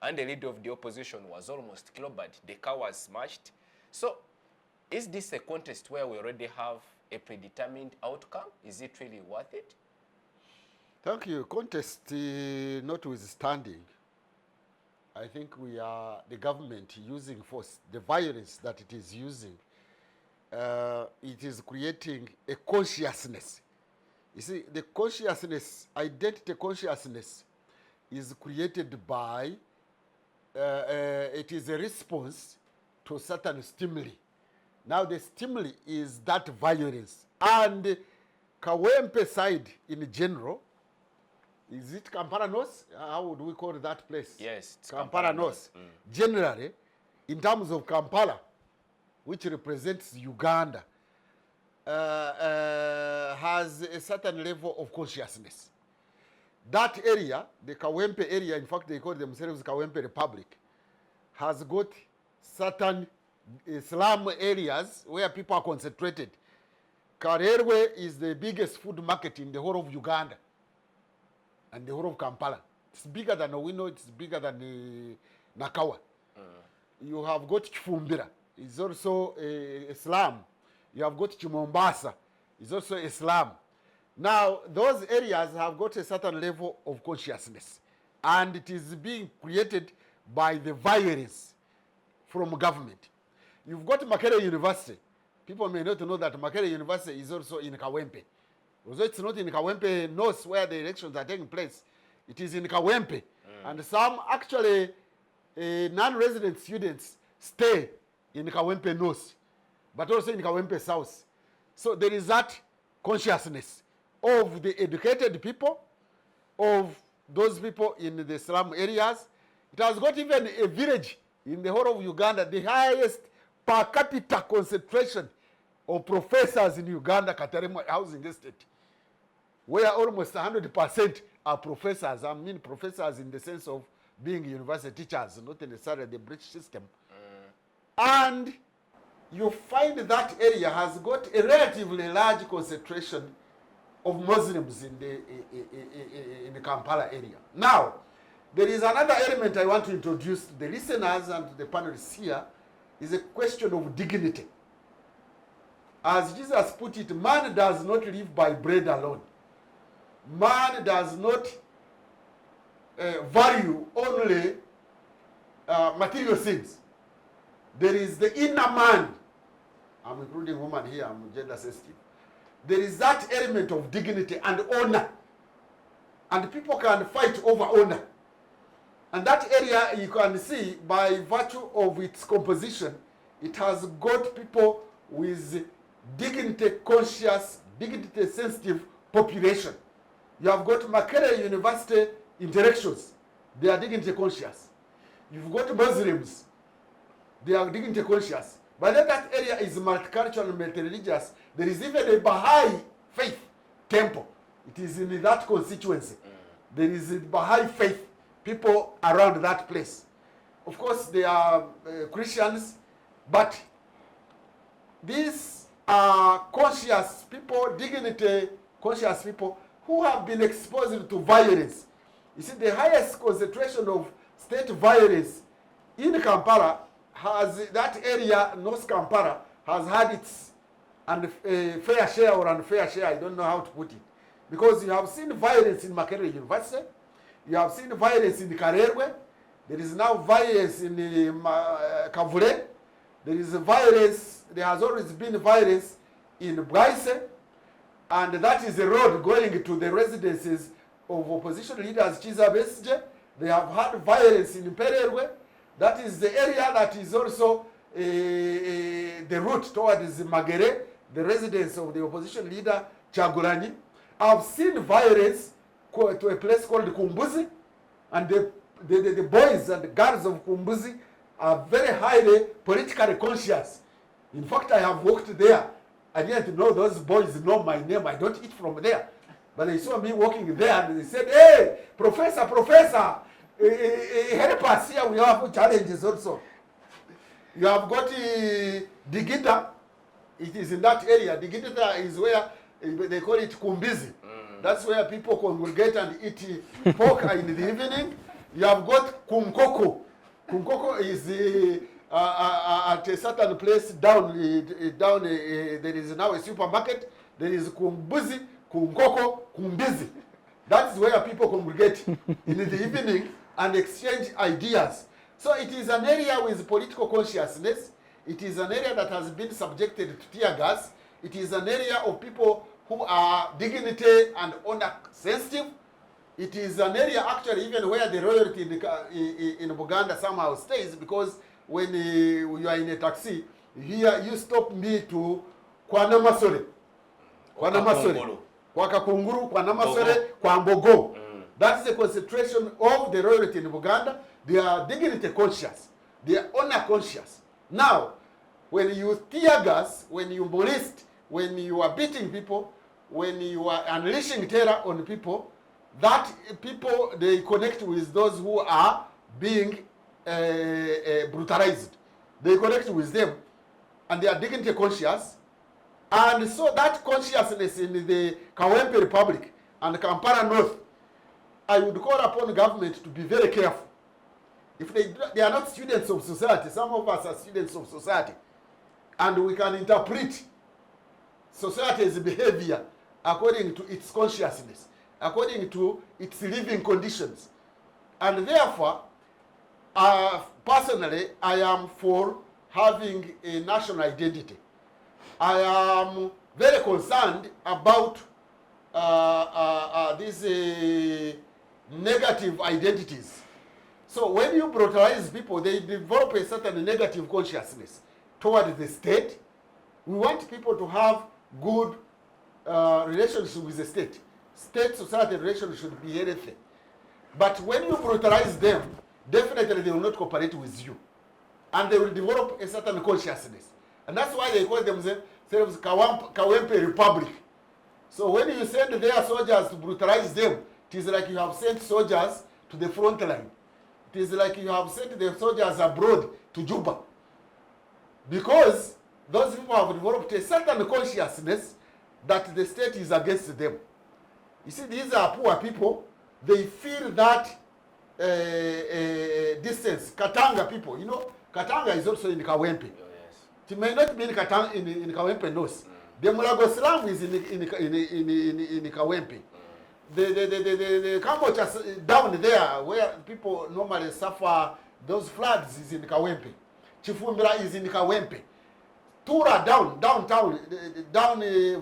and the leader of the opposition was almost killed, but the car was smashed. So, is this a contest where we already have a predetermined outcome? Is it really worth it? Thank you. Contest notwithstanding, I think the government using force, the violence that it is using, it is creating a consciousness. You see, the consciousness, identity consciousness, is created by, it is a response to certain stimuli. Now the stimuli is that violence. And Kawempe side in general, is it Kampala North? How would we call that place? Yes, it's Kampala North. Generally, in terms of Kampala, which represents Uganda, has a certain level of consciousness. That area, the Kawempe area, in fact they call themselves Kawempe Republic, has got certain slum areas where people are concentrated. Karerwe is the biggest food market in the whole of Uganda and the whole of Kampala. It's bigger than Owino, it's bigger than Nakawa. You have got Chifumbira, it's also a slum. You have got Chimombasa, it's also a slum. Now, those areas have got a certain level of consciousness, and it is being created by the violence from government. You've got Makerere University. People may not know that Makerere University is also in Kawempe. Although it's not in Kawempe North where the elections are taking place, it is in Kawempe. And some actually non-resident students stay in Kawempe North, but also in Kawempe South. So there is that consciousness of the educated people, of those people in the slum areas. It has got even a village in the whole of Uganda, the highest per capita concentration of professors in Uganda, Kataremo Housing Estate, where almost 100% are professors. I mean professors in the sense of being university teachers, not necessarily the British system. And you find that area has got a relatively large concentration of Muslims in the Kampala area. Now, there is another element I want to introduce to the listeners and to the panelists here, is a question of dignity. As Jesus put it, man does not live by bread alone. Man does not value only material things. There is the inner man. I'm including woman here, I'm gender sensitive. There is that element of dignity and honor. And people can fight over honor. And that area, you can see, by virtue of its composition, it has got people with dignity conscious, dignity sensitive population. You have got Makerere University intellectuals, they are dignity conscious. You've got Muslims, they are dignity conscious. But then that area is multicultural and multi-religious. There is even a Baha'i faith temple. It is in that constituency. There is a Baha'i faith people around that place. Of course, they are Christians, but these are conscious people, dignity conscious people who have been exposed to violence. You see, the highest concentration of state violence in Kampala has, that area, North Kampala, has had its fair share or unfair share, I don't know how to put it. Because you have seen violence in Makerere University, you have seen violence in Karerwe, there is now violence in Kavule, there is violence, there has always been violence in Bwaise, and that is the road going to the residences of opposition leaders, Chiza Besije. They have had violence in Pererwe. That is the area that is also the route towards Magere, the residence of the opposition leader, Chagulani. I've seen violence to a place called Kumbuzi, and the boys and the girls of Kumbuzi are very highly politically conscious. In fact, I have walked there. I didn't know those boys know my name. I don't eat from there. But they saw me walking there and they said, hey, Professor, help us here. We have challenges also. You have got Digita. It is in that area. Digita is where they call it Kumbizi. That's where people congregate and eat pork in the evening. You have got Kumkoko. Kumkoko is at a certain place down, there is now a supermarket. There is Kumbuzi, Kumkoko, Kumbizi. That is where people congregate in the evening and exchange ideas. So it is an area with political consciousness. It is an area that has been subjected to tear gas. It is an area of people who are dignity and honor sensitive. It is an area actually even where the royalty in Buganda somehow stays, because when you are in a taxi, here you stop me to Kwanamasore. Kwanamasore. Kwakakunguru, Kwanamasore, Kwambogo. That's the concentration of the royalty in Buganda. They are dignity conscious. They are honor conscious. Now, when you tear gas, when you molest, when you are beating people, when you are unleashing terror on people, that people, they connect with those who are being brutalized. They connect with them, and they are dignity conscious. And so that consciousness in the Kawempe Republic and Kampala North, I would call upon government to be very careful. If they are not students of society, some of us are students of society, and we can interpret society's behavior according to its consciousness, according to its living conditions. And therefore, personally, I am for having a national identity. I am very concerned about these negative identities. So when you brutalize people, they develop a certain negative consciousness toward the state. We want people to have good relationship with the state. State-society relations should be healthy. But when you brutalize them, definitely they will not cooperate with you. And they will develop a certain consciousness. And that's why they call themselves Kawempe Republic. So when you send their soldiers to brutalize them, it is like you have sent soldiers to the front line. It is like you have sent the soldiers abroad to Juba. Because those people have developed a certain consciousness that the state is against them. You see, these are poor people. They feel that distance. Katanga people, you know, Katanga is also in Kawempe. Oh, yes. It may not be in Katanga, in Kawempe North. The Mulago slum is in Kawempe. The Cambodia down there, where people normally suffer those floods, is in Kawempe. Chifumbira is in Kawempe. Tura downtown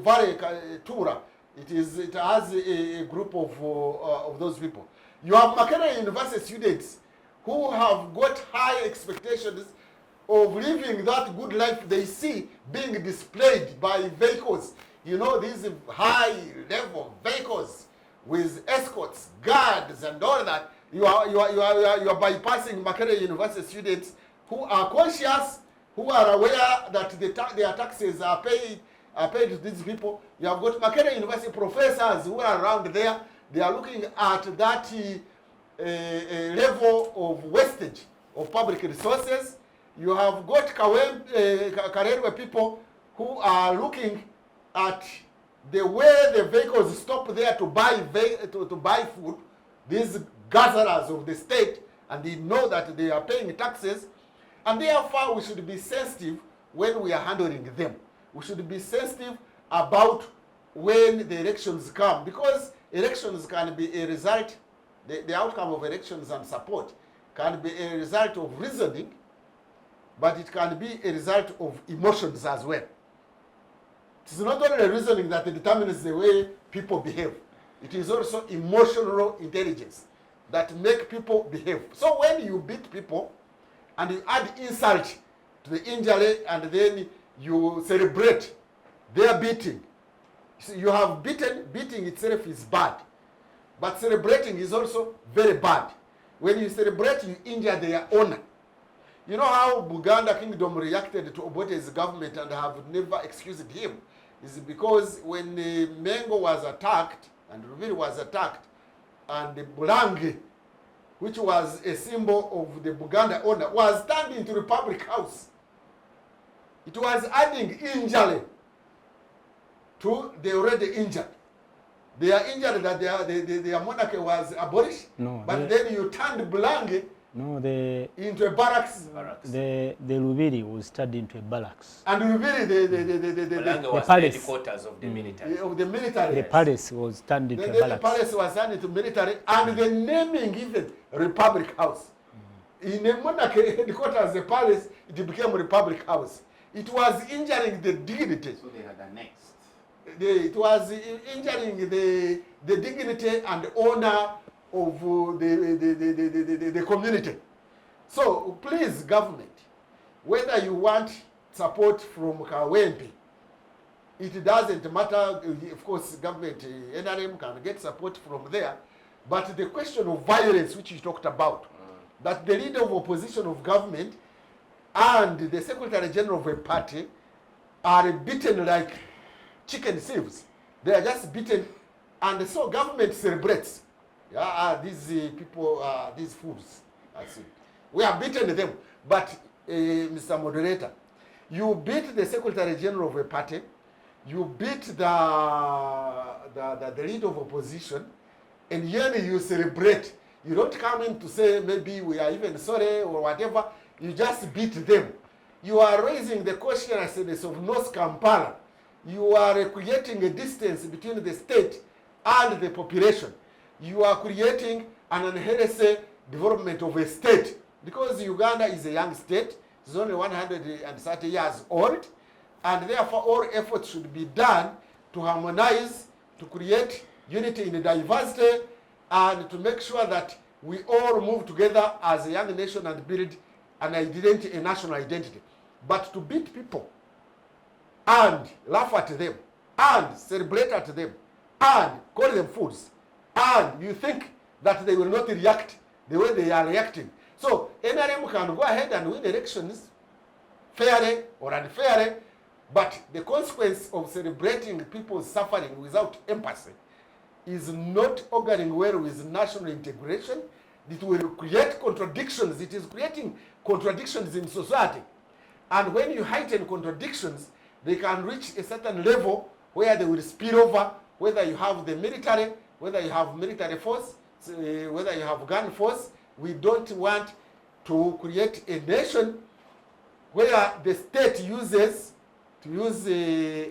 Valley Tura. It has a group of those people. You have Makerere University students who have got high expectations of living that good life they see being displayed by vehicles. You know, these high level vehicles with escorts, guards, and all that. You are bypassing Makerere University students who are conscious, who are aware that their taxes are paid to these people. You have got Makerere University professors who are around there. They are looking at that level of wastage of public resources. You have got Karerwe people who are looking at the way the vehicles stop there to buy food. These gatherers of the state, and they know that they are paying taxes, and therefore we should be sensitive when we are handling them. We should be sensitive about when the elections come, because elections can be a result, the outcome of elections and support can be a result of reasoning, but it can be a result of emotions as well. It is not only reasoning that determines the way people behave. It is also emotional intelligence that make people behave. So when you beat people and you add insult to the injury and then you celebrate their beating, you have beating itself is bad. But celebrating is also very bad. When you celebrate, you injure their honor. You know how Buganda Kingdom reacted to Obote's government and have never excused him? Is because when Mengo was attacked and Ruviri was attacked, and the Bulangi, which was a symbol of the Buganda honor, was turned into Republic House. It was adding injury to the already injured. They are injured that their monarchy was abolished, but then you turned Bulangi into a barracks. The Ruviri was turned into a barracks. And Ruviri, the was palace. Headquarters of the military. Of the military. The palace was turned into a barracks. The palace was turned into military, and the naming even Republic House. In a monarchy headquarters, the palace, it became Republic House. It was injuring the dignity. So they had annexed. It was injuring the dignity and honor of the community. So please, government, whether you want support from Kawempe, it doesn't matter. Of course, government, NRM can get support from there. But the question of violence, which you talked about, that the leader of opposition of government and the Secretary General of a party are beaten like chicken thieves. They are just beaten, and so government celebrates. These people are these fools. I see. We have beaten them, but Mr. Moderator, you beat the Secretary General of a party, you beat the leader of opposition, and then you celebrate. You don't come in to say maybe we are even sorry or whatever. You just beat them. You are raising the consciousness of North Kampala. You are creating a distance between the state and the population. You are creating an unhealthy development of a state, because Uganda is a young state. It's only 130 years old, and therefore all efforts should be done to harmonize, to create unity in diversity, and to make sure that we all move together as a young nation and build an identity, a national identity. But to beat people and laugh at them and celebrate at them and call them fools, and you think that they will not react the way they are reacting. So NRM can go ahead and win elections fairly or unfairly, but the consequence of celebrating people's suffering without empathy is not auguring well with national integration. It will create contradictions. It is creating contradictions in society. And when you heighten contradictions, they can reach a certain level where they will spill over, whether you have the military, whether you have military force, whether you have gun force. We don't want to create a nation where the state uses, to use a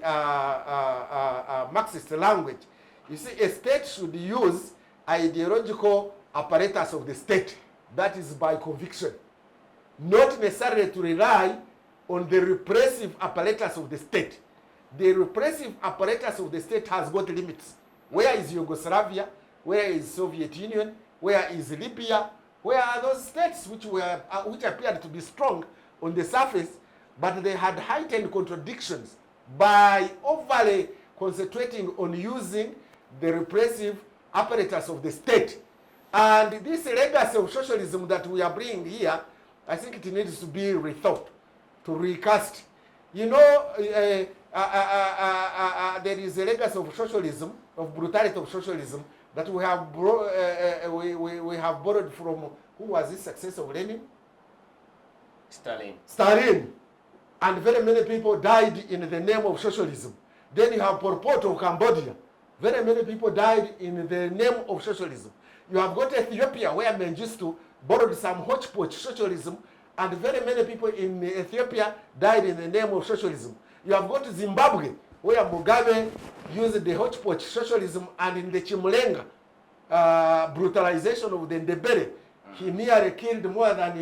Marxist language, you see, a state should use ideological apparatus of the state. That is by conviction. Not necessarily to rely on the repressive apparatus of the state. The repressive apparatus of the state has got limits. Where is Yugoslavia? Where is Soviet Union? Where is Libya? Where are those states which appeared to be strong on the surface, but they had heightened contradictions by overly concentrating on using the repressive apparatus of the state. And this legacy of socialism that we are bringing here, I think it needs to be rethought, to recast. You know, there is a legacy of socialism, of brutality of socialism, that we have we have borrowed from, who was the successor of Lenin? Stalin. Stalin. And very many people died in the name of socialism. Then you have Pol Pot of Cambodia. Very many people died in the name of socialism. You have got Ethiopia, where Mengistu borrowed some hodgepodge socialism, and very many people in Ethiopia died in the name of socialism. You have got Zimbabwe, where Mugabe used the hodgepodge socialism, and in the Chimulenga brutalization of the Ndebesa, he nearly killed more than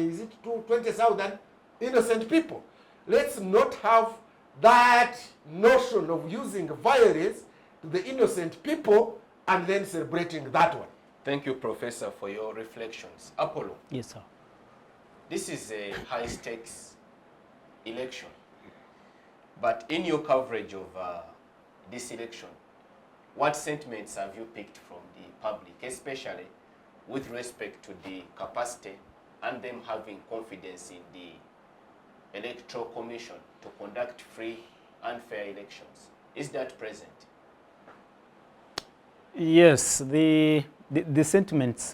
20,000 innocent people. Let's not have that notion of using violence to the innocent people and then celebrating that one. Thank you, Professor, for your reflections. Apollo. Yes, sir. This is a high-stakes election. But in your coverage of this election, what sentiments have you picked from the public, especially with respect to the capacity and them having confidence in the Electoral Commission to conduct free and fair elections? Is that present? Yes, the sentiments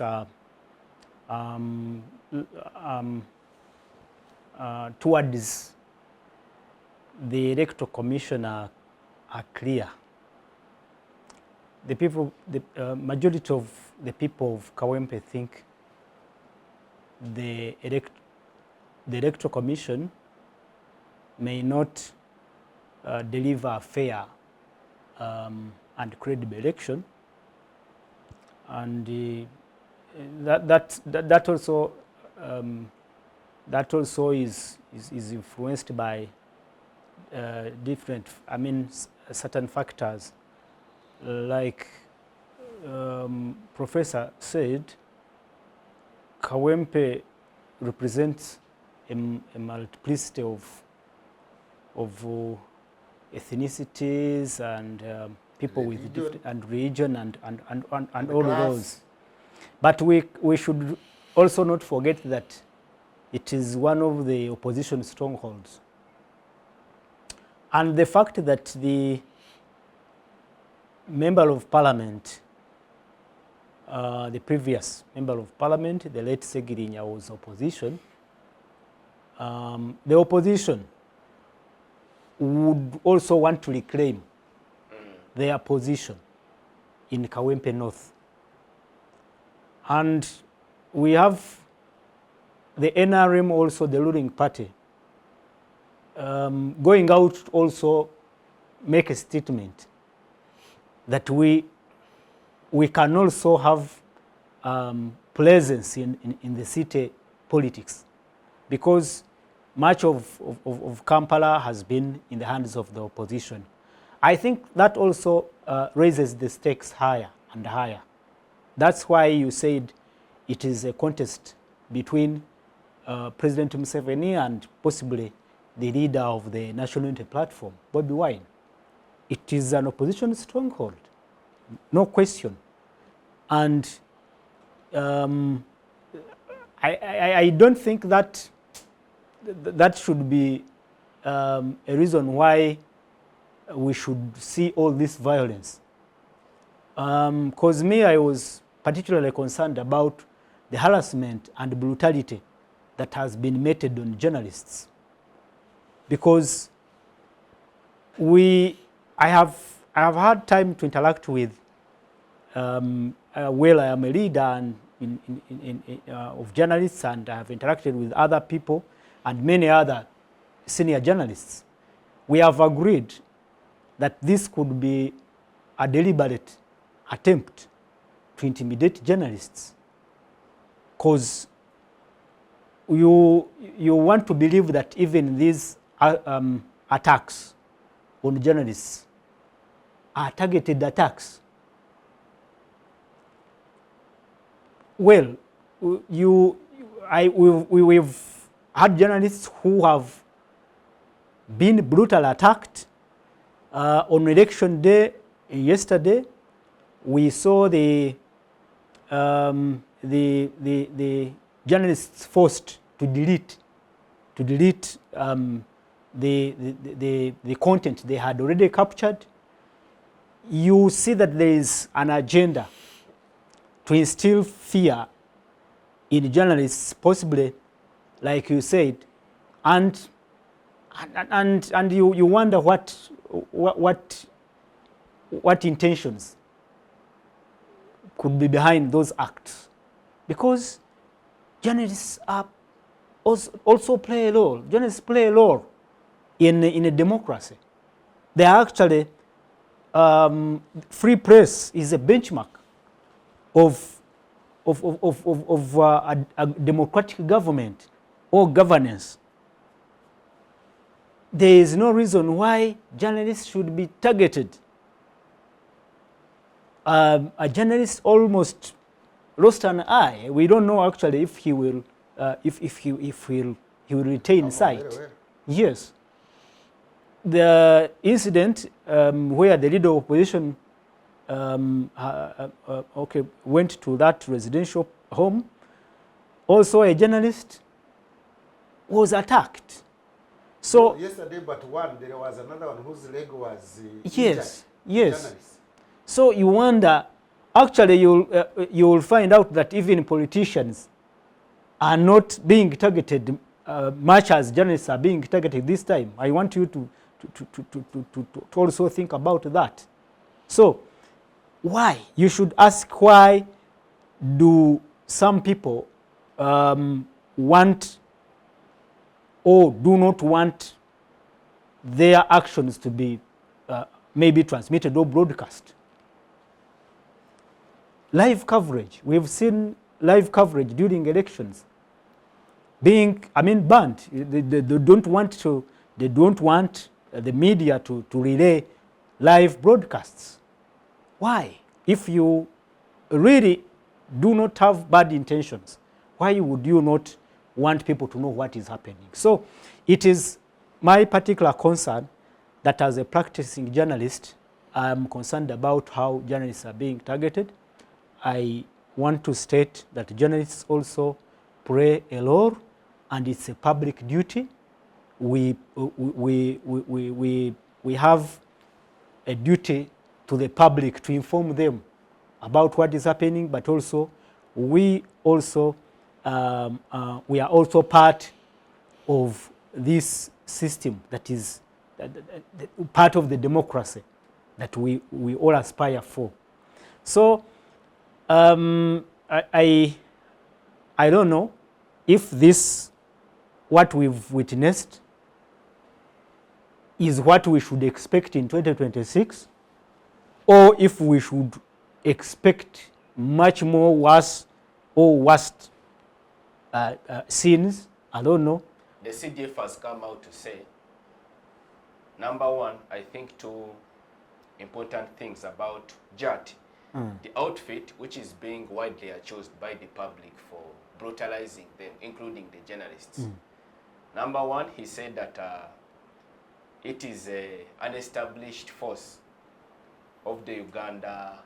towards the Electoral Commission are clear. The people, the majority of the people of Kawempe think the Electoral Commission may not deliver a fair and credible election, and that also is influenced by different, certain factors, like Professor said. Kawempe represents a multiplicity of ethnicities and people with different, and region and all of those. But we should also not forget that it is one of the opposition strongholds. And the fact that the Member of Parliament, the previous Member of Parliament, the late Segirinya, was opposition, the opposition would also want to reclaim their position in Kawempe North. And we have the NRM, also the ruling party, going out also make a statement that we can also have presence in the city politics, because much of Kampala has been in the hands of the opposition. I think that also raises the stakes higher and higher. That's why you said it is a contest between President Museveni and possibly the leader of the National Unity Platform, Bobi Wine. It is an opposition stronghold, no question. And I don't think that that should be a reason why we should see all this violence. Because me, I was particularly concerned about the harassment and brutality that has been meted on journalists. Because I have had time to interact with, well, I am a leader and of journalists, and I have interacted with other people and many other senior journalists. We have agreed that this could be a deliberate attempt to intimidate journalists, because you want to believe that even these attacks on journalists are targeted attacks. Well, we've had journalists who have been brutally attacked. On election day yesterday, we saw the journalists forced to delete the content they had already captured. You see that there is an agenda to instill fear in journalists, possibly, like you said, and you wonder what intentions could be behind those acts, because journalists are also play a role. Journalists play a role in a democracy. They are actually free press is a benchmark of a democratic government or governance. There is no reason why journalists should be targeted. A journalist almost lost an eye. We don't know actually if he will he will retain sight. Yes. The incident where the leader of opposition went to that residential home, also a journalist was attacked. So yesterday, but there was another one whose leg was yes, injured. yes. So you wonder, actually you will find out that even politicians are not being targeted much as journalists are being targeted this time. I want you to also think about that. So why? You should ask, why do some people want or do not want their actions to be maybe transmitted or broadcast? Live coverage. We've seen live coverage during elections being, banned. They don't want the media to relay live broadcasts. Why? If you really do not have bad intentions, why would you not want people to know what is happening? So it is my particular concern that as a practicing journalist, I'm concerned about how journalists are being targeted. I want to state that journalists also play a role, and it's a public duty. We have a duty to the public to inform them about what is happening, but also we are also part of this system that is part of the democracy that we all aspire for. So I don't know if this, what we've witnessed, is what we should expect in 2026, or if we should expect much more worse or worst scenes. I don't know. The CDF has come out to say, number one, I think two important things about JAT. The outfit, which is being widely accused by the public for brutalizing them, including the journalists. Number one, he said that it is an established force of the Uganda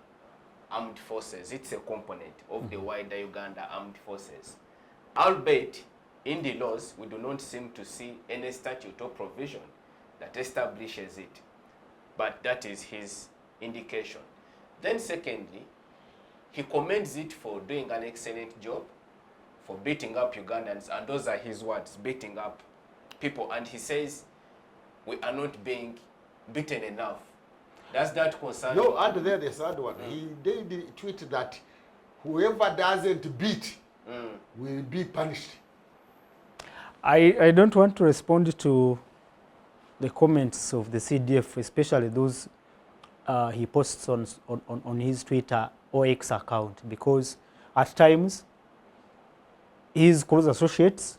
armed forces. It's a component of the wider Uganda armed forces. Albeit, in the laws, we do not seem to see any statute or provision that establishes it. But that is his indication. Then secondly, he commends it for doing an excellent job, for beating up Ugandans, and those are his words, beating up people. And he says, we are not being beaten enough. Does that concern No, you? and there the third one. He did tweet that whoever doesn't beat will be punished. I don't want to respond to the comments of the CDF, especially those he posts on his Twitter or X account, because at times his close associates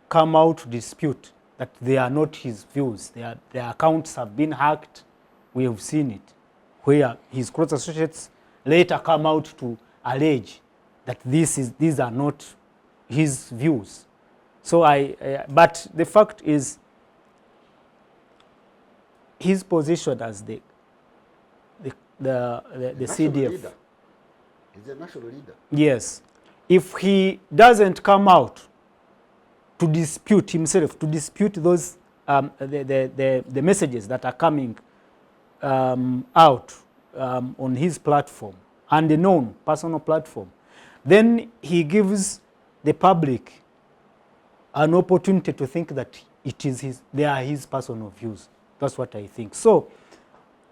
come out to dispute that they are not his views. Their accounts have been hacked. We have seen it, where his close associates later come out to allege that these are not his views. So but the fact is, his position as the National CDF. leader. He's a national leader. Yes. If he doesn't come out to dispute himself, to dispute those the messages that are coming out on his platform, and a known personal platform, then he gives the public an opportunity to think that they are his personal views. That's what I think. So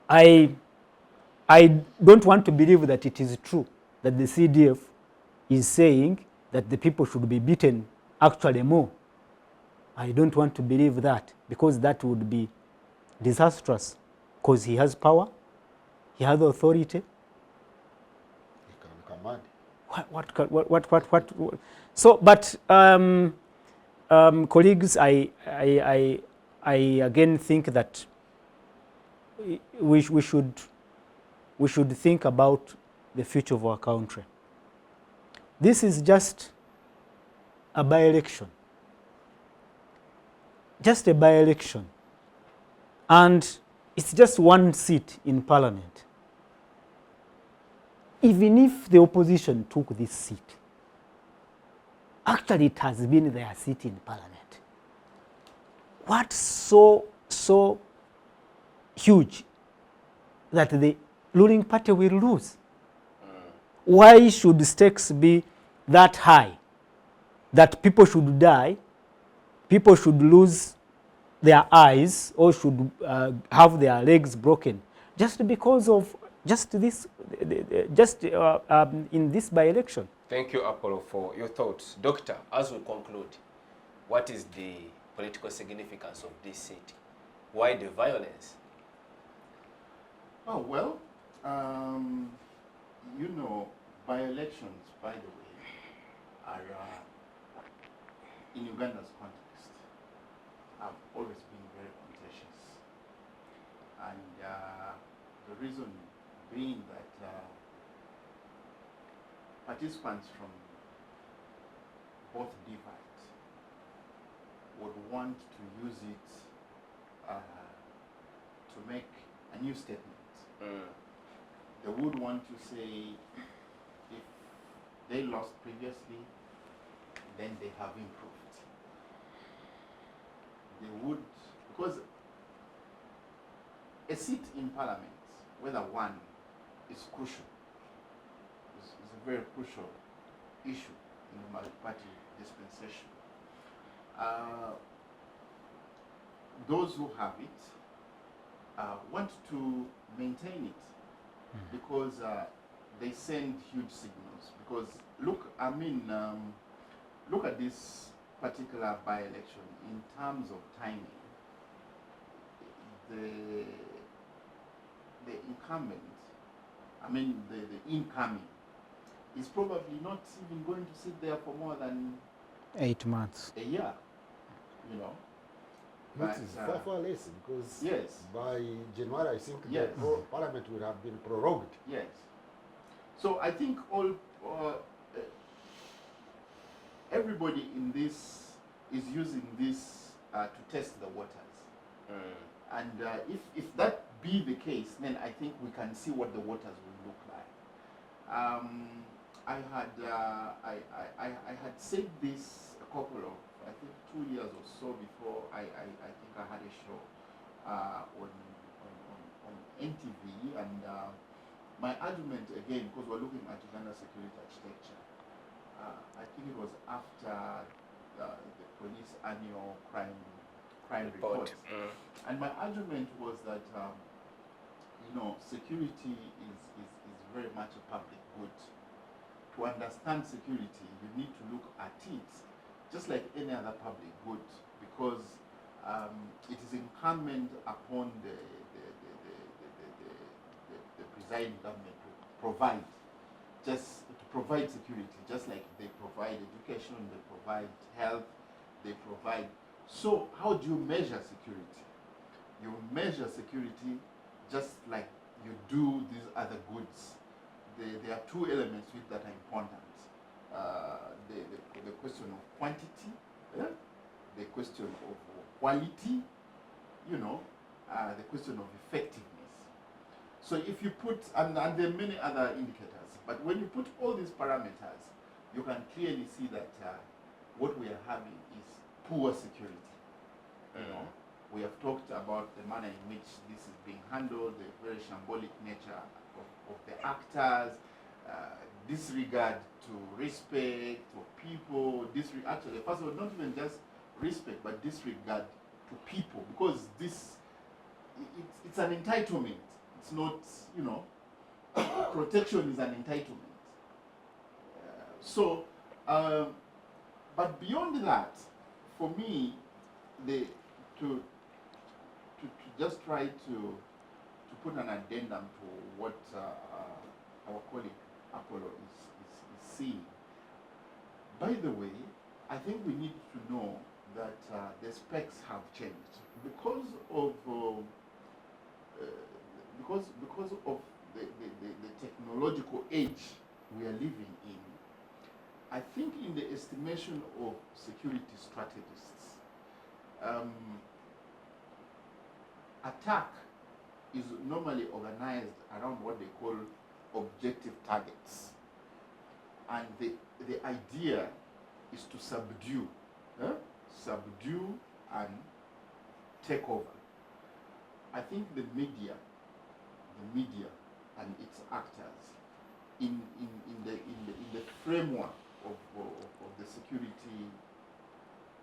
I don't want to believe that it is true that the CDF is saying that the people should be beaten actually more. I don't want to believe that, because that would be disastrous, because he has power, he has authority. He can command. What? So, but colleagues, I again think that we should think about the future of our country. This is just a by-election. Just a by-election. And it's just one seat in Parliament. Even if the opposition took this seat, actually it has been their seat in Parliament. What's so huge that the ruling party will lose? Why should stakes be that high that people should die, people should lose their eyes, or should have their legs broken just because of in this by-election? Thank you, Apollo, for your thoughts. Doctor, as we conclude, what is the political significance of this seat? Why the violence? Oh, well, you know, by-elections, by the way, are, in Uganda's context, have always been very contentious. And the reason being that participants from both divides would want to use it to make a new statement. They would want to say, if they lost previously, then they have improved. They would, because a seat in Parliament, whether one, is crucial. It's a very crucial issue in the multi-party dispensation. Those who have it want to maintain it because they send huge signals. Because look, I mean, look at this particular by-election in terms of timing. The incumbent, I mean the incoming, is probably not even going to sit there for more than 8 months. a year, you know. Which is far less, because yes, by January, I think yes, the Parliament will have been prorogued. yes. So I think everybody in this is using this to test the waters. And if that be the case, then I think we can see what the waters will look like. I had said this a couple of, I think 2 years or so before I think I had a show on NTV, and my argument again, because we're looking at Uganda security architecture, I think it was after the police annual crime report. And my argument was that security is very much a public good. To understand security, you need to look at it just like any other public good, because it is incumbent upon the presiding government to provide security, just like they provide education, they provide health, they provide. So how do you measure security? You measure security just like you do these other goods. There are two elements with that are important. The question of quantity, the question of quality, the question of effectiveness. So if you put, and there are many other indicators, but when you put all these parameters, you can clearly see that what we are having is poor security. We have talked about the manner in which this is being handled, the very shambolic nature of the actors, disregard to respect of people, actually, first of all, not even just respect, but disregard to people, because it's an entitlement. It's not, protection is an entitlement. But beyond that, for me, to just try to put an addendum to what our colleague Apollo is seeing. By the way, I think we need to know that the specs have changed because of the technological age we are living in. I think in the estimation of security strategists, attack is normally organized around what they call objective targets. And the idea is to subdue and take over. I think the media and its actors in the framework of the security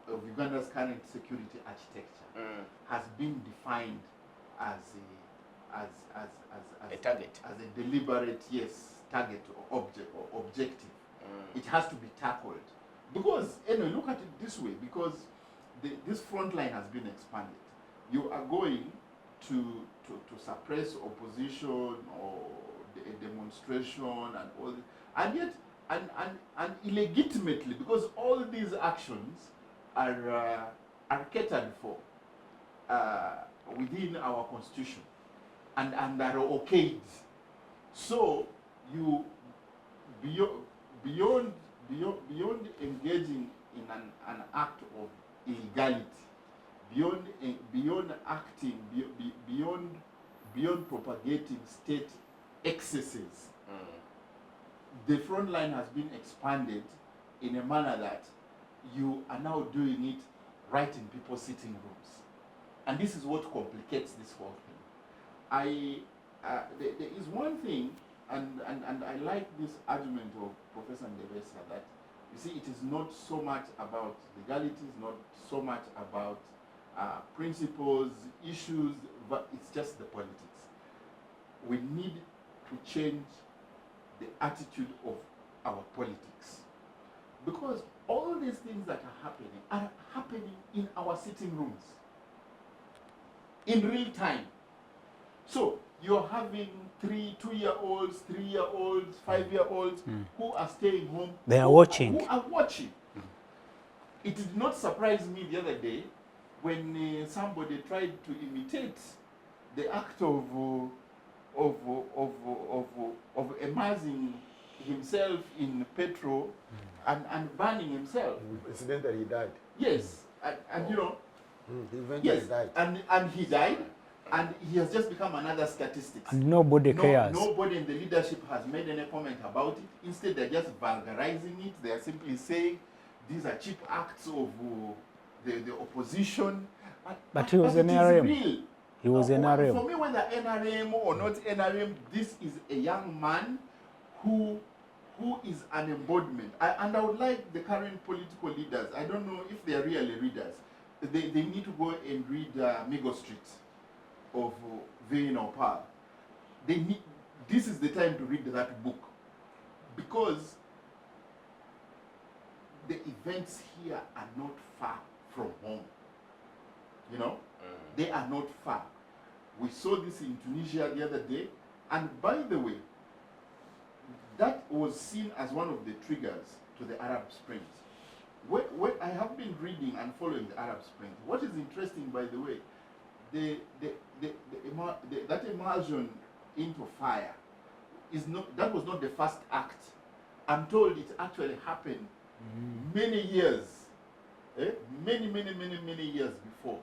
of Uganda's current security architecture has been defined as a target, as a deliberate target or objective. It has to be tackled, because look at it this way, because this front line has been expanded. You are going to suppress opposition or a demonstration and all this, and yet and illegitimately, because all these actions are catered for within our constitution and are okayed. So you beyond engaging in an act of illegality, beyond acting, beyond propagating state excesses, the front line has been expanded in a manner that you are now doing it right in people's sitting rooms. And this is what complicates this whole thing. There is one thing, and I like this argument of Professor Ndebesa, that you see, it is not so much about legalities, not so much about principles, issues, but it's just the politics. We need to change the attitude of our politics, because all these things that are happening in our sitting rooms in real time. So you're having 2-year-olds, 3-year-olds, 5-year-olds who are staying home. They are watching. Who are watching. It did not surprise me the other day when somebody tried to imitate the act of immersing himself in petrol and burning himself. Incidentally, he died. Yes, and He eventually died. And he died, And he has just become another statistics. And nobody cares. Nobody in the leadership has made any comment about it. Instead, they're just vulgarizing it. They are simply saying these are cheap acts of the opposition. But he was it is NRM. real. He was NRM. For me, whether NRM or not NRM, this is a young man who is an embodiment. And I would like the current political leaders, I don't know if they are really readers, they need to go and read Migo Street of Vain or Pearl. This is the time to read that book, because the events here are not far from home. You know, they are not far. We saw this in Tunisia the other day, and by the way, that was seen as one of the triggers to the Arab Springs. When I have been reading and following the Arab Spring, what is interesting, by the way, that immersion into fire that was not the first act. I'm told it actually happened many years, many years before.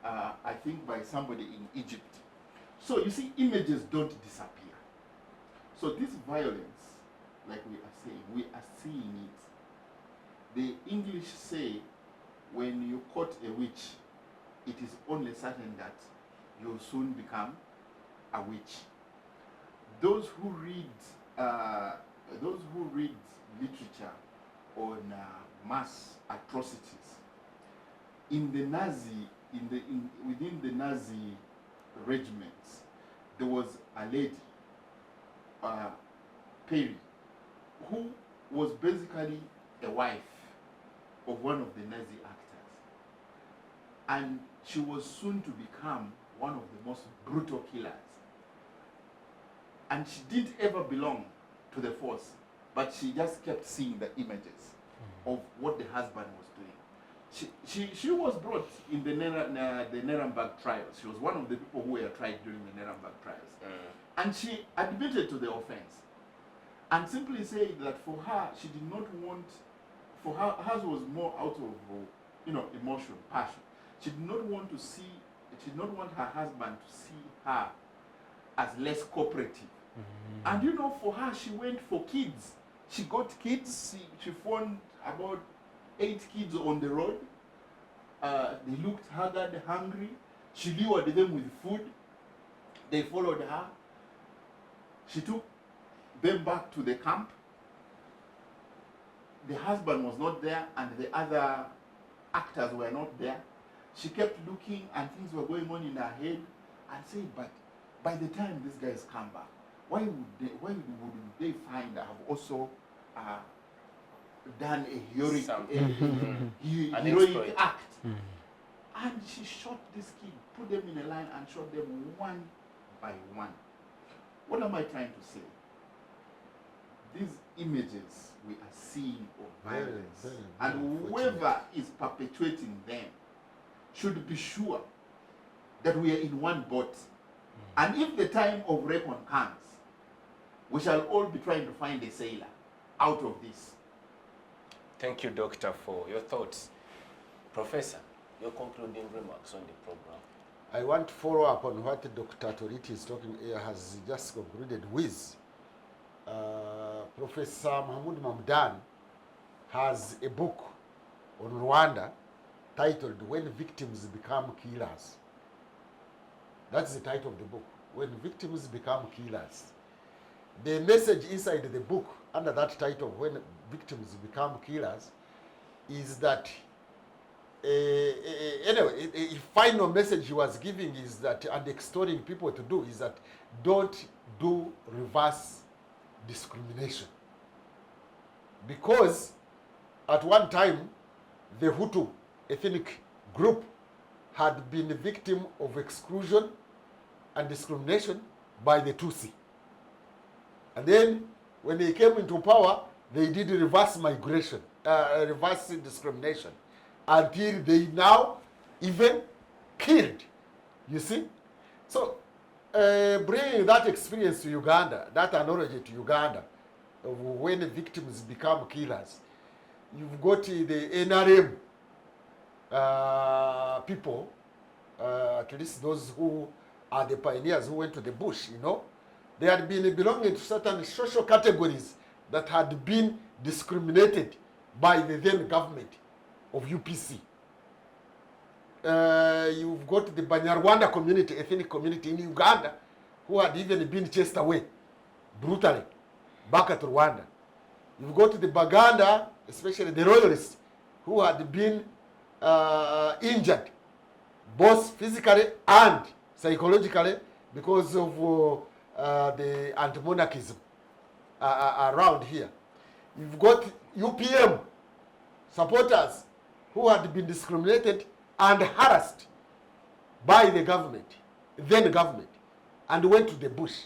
I think by somebody in Egypt. So you see, images don't disappear. So this violence, like we are seeing it. The English say, when you caught a witch, it is only certain that you'll soon become a witch. Those who read literature on mass atrocities in the Nazi, within the Nazi regiments, there was a lady, Perry, who was basically a wife of one of the Nazi actors, and she was soon to become one of the most brutal killers. And she didn't ever belong to the force, but she just kept seeing the images of what the husband was doing. She was brought in the Nuremberg trials. She was one of the people who were tried during the Nuremberg trials. And she admitted to the offense and simply said that for her, she did not want, for her, hers was more out of emotion, passion. She did not want to see, she did not want her husband to see her as less cooperative. And for her, she went for kids. She got kids. She found about 8 kids on the road. They looked haggard, hungry. She lured them with food. They followed her. She took them back to the camp. The husband was not there, and the other actors were not there. She kept looking, and things were going on in her head, and said, but by the time these guys come back, why would they find I have also done a heroic act? And she shot this kid, put them in a line and shot them one by one. What am I trying to say? These images we are seeing of violence, and whoever is perpetuating them should be sure that we are in one boat. And if the time of reckoning comes, we shall all be trying to find a sailor out of this. Thank you, Doctor, for your thoughts. Professor, your concluding remarks on the program. I want to follow up on what Dr. Tolit has just concluded with. Professor Mahmoud Mamdan has a book on Rwanda titled When Victims Become Killers. That's the title of the book, When Victims Become Killers. The message inside the book, under that title, When Victims Become Killers, is that, anyway, a final message he was giving is that, and exhorting people to do, is that don't do reverse discrimination. Because at one time, the Hutu ethnic group had been a victim of exclusion and discrimination by the Tutsi. And then when they came into power, they did reverse migration, reverse discrimination, until they now even killed, you see? So bringing that experience to Uganda, that analogy to Uganda, of when victims become killers, you've got the NRM people, at least those who are the pioneers who went to the bush, you know. They had been belonging to certain social categories that had been discriminated by the then government of UPC. You've got the Banyarwanda community, ethnic community in Uganda, who had even been chased away brutally back at Rwanda. You've got the Baganda, especially the royalists, who had been injured, both physically and psychologically, because of the anti-monarchism around here. You've got UPM supporters who had been discriminated and harassed by the government, then government, and went to the bush.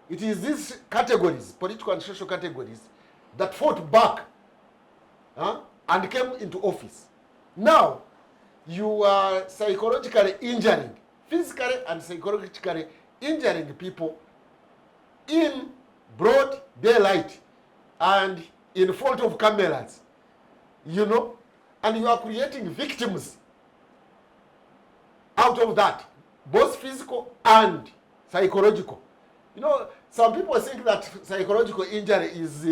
It is these categories, political and social categories, that fought back and came into office. Now, you are psychologically injuring, physically and psychologically injuring people in broad daylight and in front of cameras, you know, and you are creating victims out of that, both physical and psychological. You know, some people think that psychological injury is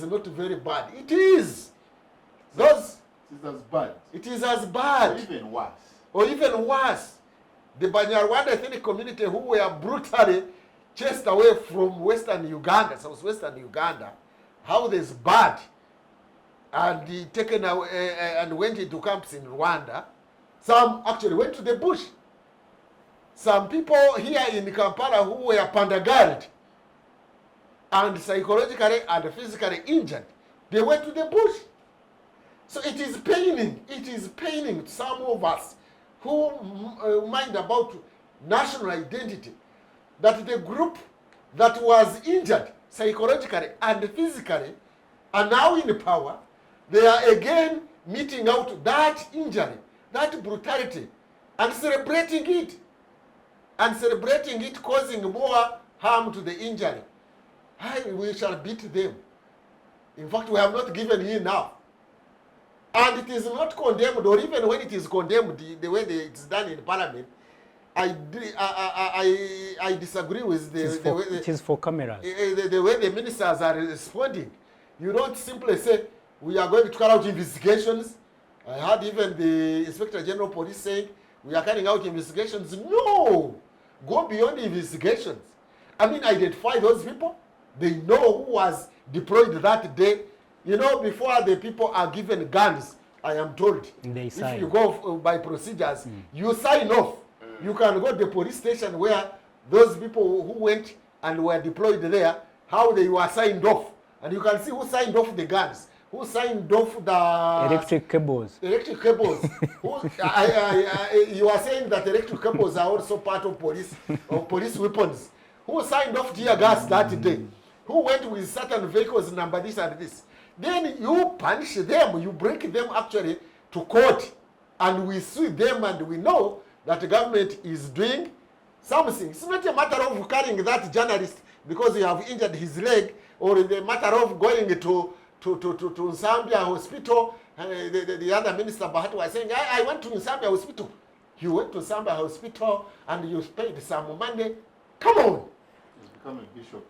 not very bad. It is. Those. It is as bad. It is as bad. Or even worse. Or even worse. The Banyarwanda ethnic community who were brutally chased away from Western Uganda, southwestern Uganda, how there's bad, and taken away and went into camps in Rwanda. Some actually went to the bush. Some people here in Kampala who were pandagared and psychologically and physically injured, they went to the bush. So it is paining some of us who mind about national identity, that the group that was injured psychologically and physically are now in power. They are again meting out that injury, that brutality, and celebrating it. And celebrating it, causing more harm to the injury. We shall beat them. In fact, we have not given enough. And it is not condemned, or even when it is condemned, the way it's done in Parliament, I disagree with the way it is for cameras. The way the ministers are responding. You don't simply say, we are going to carry out investigations. I heard even the Inspector General Police saying, we are carrying out investigations. No! Go beyond investigations. I mean, identify those people. They know who was deployed that day. You know, before the people are given guns, I am told, they sign. If you go by procedures, you sign off. You can go to the police station where those people who went and were deployed there, how they were signed off. And you can see who signed off the guns, who signed off the electric cables. Electric cables. You are saying that electric cables are also part of police weapons. Who signed off tear gas that day? Who went with certain vehicles number this and this? Then you punish them, you bring them actually to court, and we sue them, and we know that the government is doing something. It's not a matter of carrying that journalist because you have injured his leg, or the matter of going to Zambia hospital. The other minister Bahati was saying, I went to Zambia hospital. You went to Zambia hospital and you paid some money. Come on. He's become a bishop.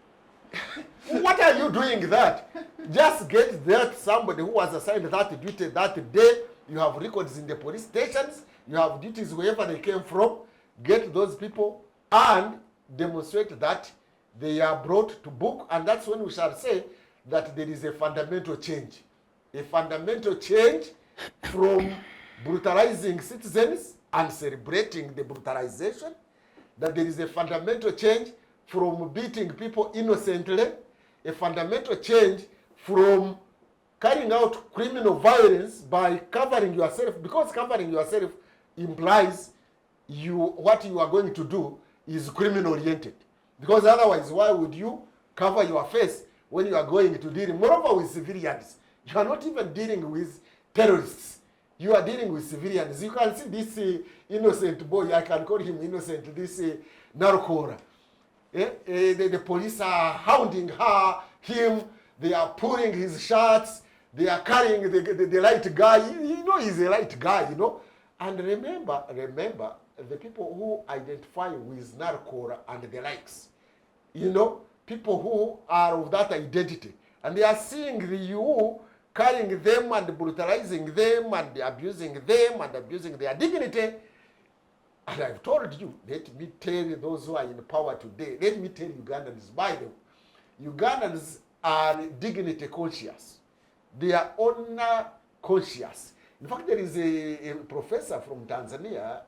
What are you doing that? Just get that somebody who was assigned that duty that day. You have records in the police stations. You have duties wherever they came from. Get those people and demonstrate that they are brought to book. And that's when we shall say that there is a fundamental change. A fundamental change from brutalizing citizens and celebrating the brutalization. That there is a fundamental change from beating people innocently, a fundamental change from carrying out criminal violence by covering yourself, because covering yourself implies what you are going to do is criminal oriented. Because otherwise, why would you cover your face when you are going to deal, moreover, with civilians? You are not even dealing with terrorists. You are dealing with civilians. You can see this innocent boy, I can call him innocent, this Narukora. The police are hounding him, they are pulling his shirts, they are carrying the light guy. You know he's a light guy, you know. And remember, the people who identify with Narcora and the likes, you know, people who are of that identity, and they are seeing you carrying them and brutalizing them and abusing their dignity. And I've told you, let me tell you, those who are in power today, let me tell Ugandans, by the way, Ugandans are dignity conscious. They are honor conscious. In fact, there is a professor from Tanzania,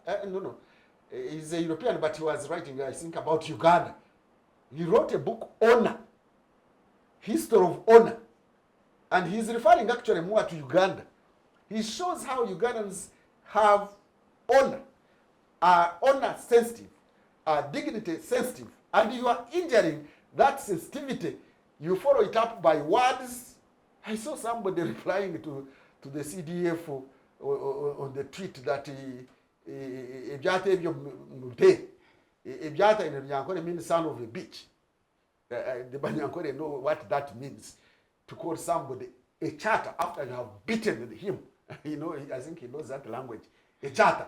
he's a European, but he was writing, I think, about Uganda. He wrote a book, Honor, History of Honor. And he's referring actually more to Uganda. He shows how Ugandans have honor, are honor sensitive, are dignity sensitive, and you are injuring that sensitivity. You follow it up by words. I saw somebody replying to the CDF on the tweet that ebyata ebyo mute, ebyata in Nyankore means son of a bitch. The Banyankore know what that means, to call somebody a charter after you have beaten him. You know, I think he knows that language, a charter.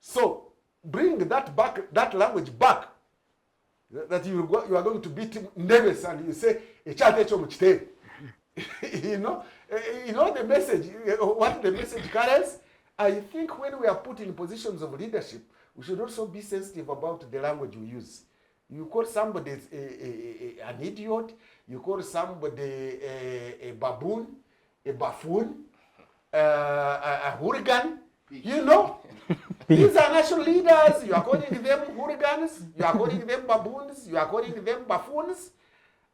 So bring that language back, that you are going to beat Ndebesa, and you say a charter chomuchite. You know the message, what the message carries. I think when we are put in positions of leadership, we should also be sensitive about the language we use. You call somebody an idiot, you call somebody a baboon, a buffoon, a hooligan, you know. These are national leaders. You are calling them hooligans, you are calling them baboons, you are calling them buffoons,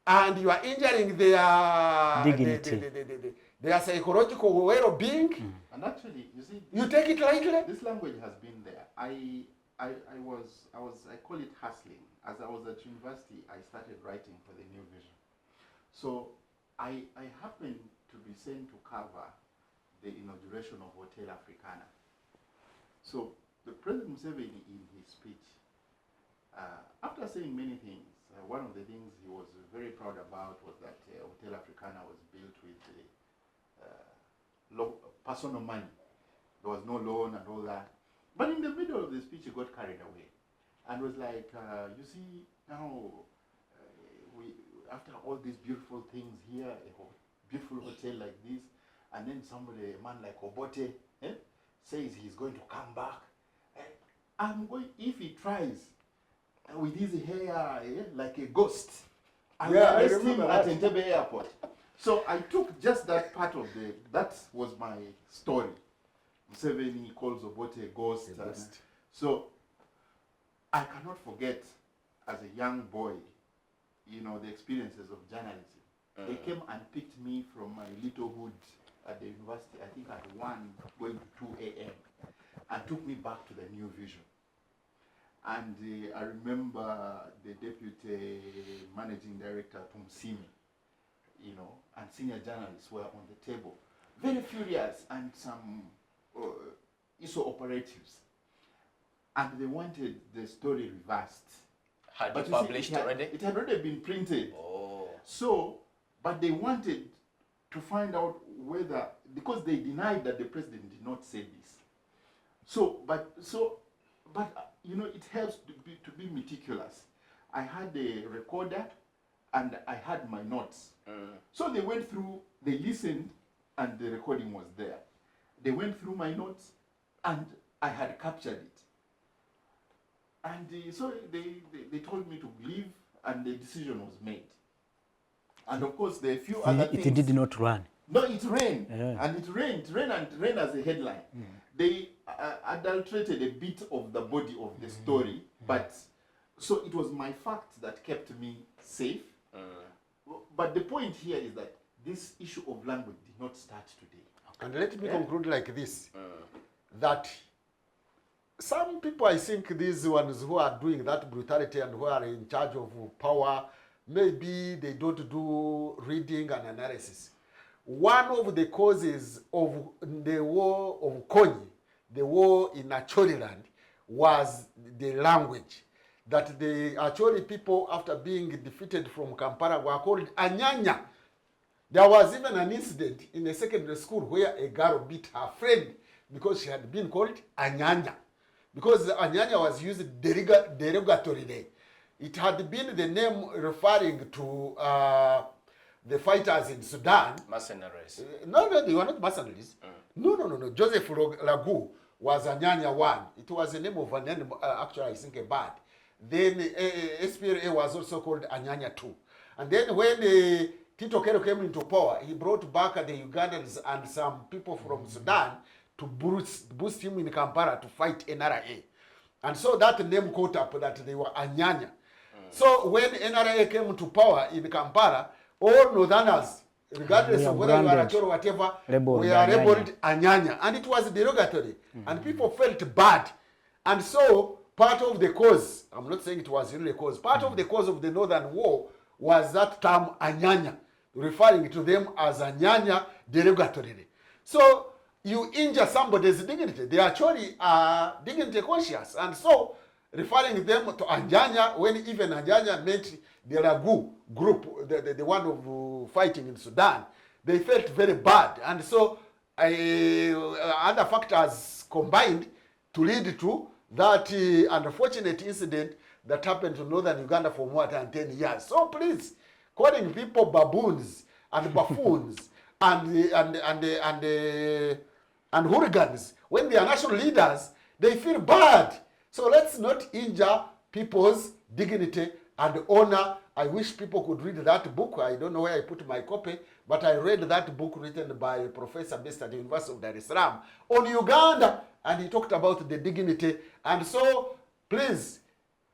and you are injuring their dignity, their psychological well-being. And actually, you see, you take it lightly. This language has been there. I call it hustling. As I was at university, I started writing for the New Vision. So I happened to be sent to cover the inauguration of Hotel Africana. So the President Museveni, in his speech, after saying many things, one of the things he was very proud about was that Hotel Africana was built with personal money. There was no loan and all that. But in the middle of the speech, he got carried away and was like, you see, now, after all these beautiful things here, a beautiful hotel like this, and then somebody, a man like Obote, says he's going to come back. If he tries with his hair like a ghost, I will arrest him at Entebbe Airport. So I took just that part of that was my story. Museveni calls Obote a ghost. So I cannot forget, as a young boy, the experiences of journalism. They came and picked me from my little hood at the university, I think at 1 going to 2 a.m. and took me back to the New Vision. And I remember the deputy managing director, Tusiime, and senior journalists were on the table, very furious, and some ISO operatives. And they wanted the story reversed. Had you published already? It had already been printed. Oh. So, but they wanted to find out whether, because they denied that the president did not say this. But it helps to be meticulous. I had a recorder and I had my notes. So they went through, they listened, and the recording was there. They went through my notes and I had captured it. And so they told me to leave, and the decision was made. And of course, there are a few other things. It did not run. No, it ran. Yeah. And it ran as a headline. They adulterated a bit of the body of the story, but so it was my fact that kept me safe. But the point here is that this issue of language did not start today. And let me conclude like this, that some people, I think these ones who are doing that brutality and who are in charge of power, maybe they don't do reading and analysis. One of the causes of the war of Konyi, the war in Acholiland, was the language. That the Acholi people, after being defeated from Kampala, were called Anyanya. There was even an incident in a secondary school where a girl beat her friend because she had been called Anyanya. Because Anyanya was used derogatorily. It had been the name referring to the fighters in Sudan. Mercenaries. No, they were not mercenaries. No. Joseph Lagu was Anyanya 1. It was the name of an animal, actually, I think a bird. Then SPLA was also called Anyanya 2. And then when Tito Kero came into power, he brought back the Ugandans and some people from Sudan to boost him in Kampala to fight NRA. And so that name caught up that they were Anyanya. So when NRA came to power in Kampala, all Northerners, regardless of whether you are a Cholo or whatever, we are labeled Anyanya. And it was derogatory. And people felt bad. And so part of the cause, I'm not saying it was really a cause, part of the cause of the Northern War was that term Anyanya, referring to them as Anyanya derogatorily. So you injure somebody's dignity. They actually are dignity conscious. And so referring them to Anyanya, when even Anyanya meant the Lagu group, the one of fighting in Sudan, they felt very bad. And so other factors combined to lead to that unfortunate incident that happened to northern Uganda for more than 10 years. So please, calling people baboons and buffoons and hooligans, when they are national leaders, they feel bad. So let's not injure people's dignity and honor. I wish people could read that book. I don't know where I put my copy, but I read that book written by a professor based at the University of Dar es Salaam on Uganda, and he talked about the dignity. And so, please,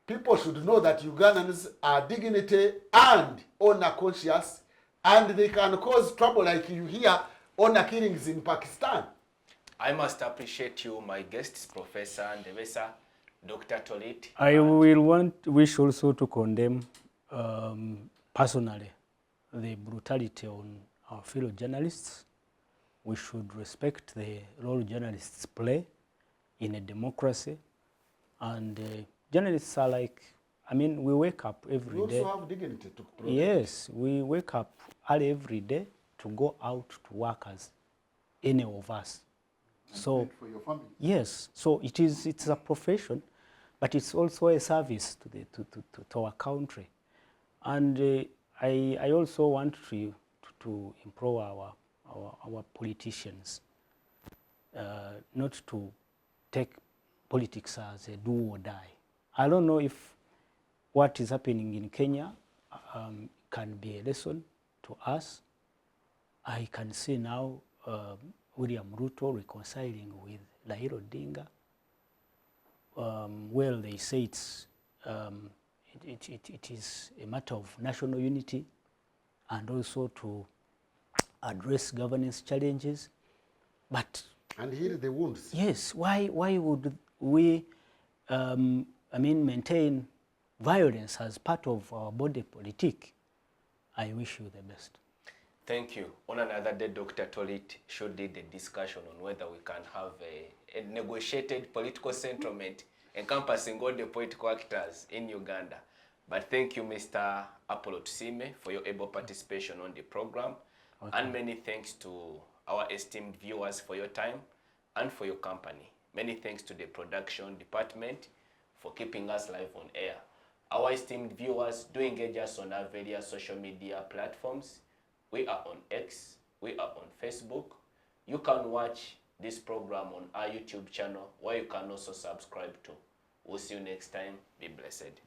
people should know that Ugandans are dignity and honor conscious, and they can cause trouble like you hear honor killings in Pakistan. I must appreciate you, my guests, Professor Ndebesa, Dr. Tolit. I wish also to condemn personally the brutality on our fellow journalists. We should respect the role journalists play in a democracy. And journalists are like, I mean, we wake up every day. You also have dignity to protect. Yes, we wake up early every day to go out to work as any of us. And so for your family. Yes, so it's a profession, but it's also a service to our country. And I also want to improve our politicians, not to take politics as a do or die. I don't know if what is happening in Kenya can be a lesson to us. I can see now William Ruto reconciling with Raila Odinga. Well, they say it is a matter of national unity and also to address governance challenges. But and heal the wounds. yes, why would we maintain violence as part of our body politic? I wish you the best. Thank you. On another day, Dr. Tolit should lead a discussion on whether we can have a negotiated political settlement encompassing all the political actors in Uganda. But thank you, Mr. Apollo Tusiime, for your able participation on the program. Okay. And many thanks to our esteemed viewers for your time and for your company. Many thanks to the production department for keeping us live on air. Our esteemed viewers, do engage us on our various social media platforms. We are on X, we are on Facebook. You can watch this program on our YouTube channel, where you can also subscribe to. We'll see you next time. Be blessed.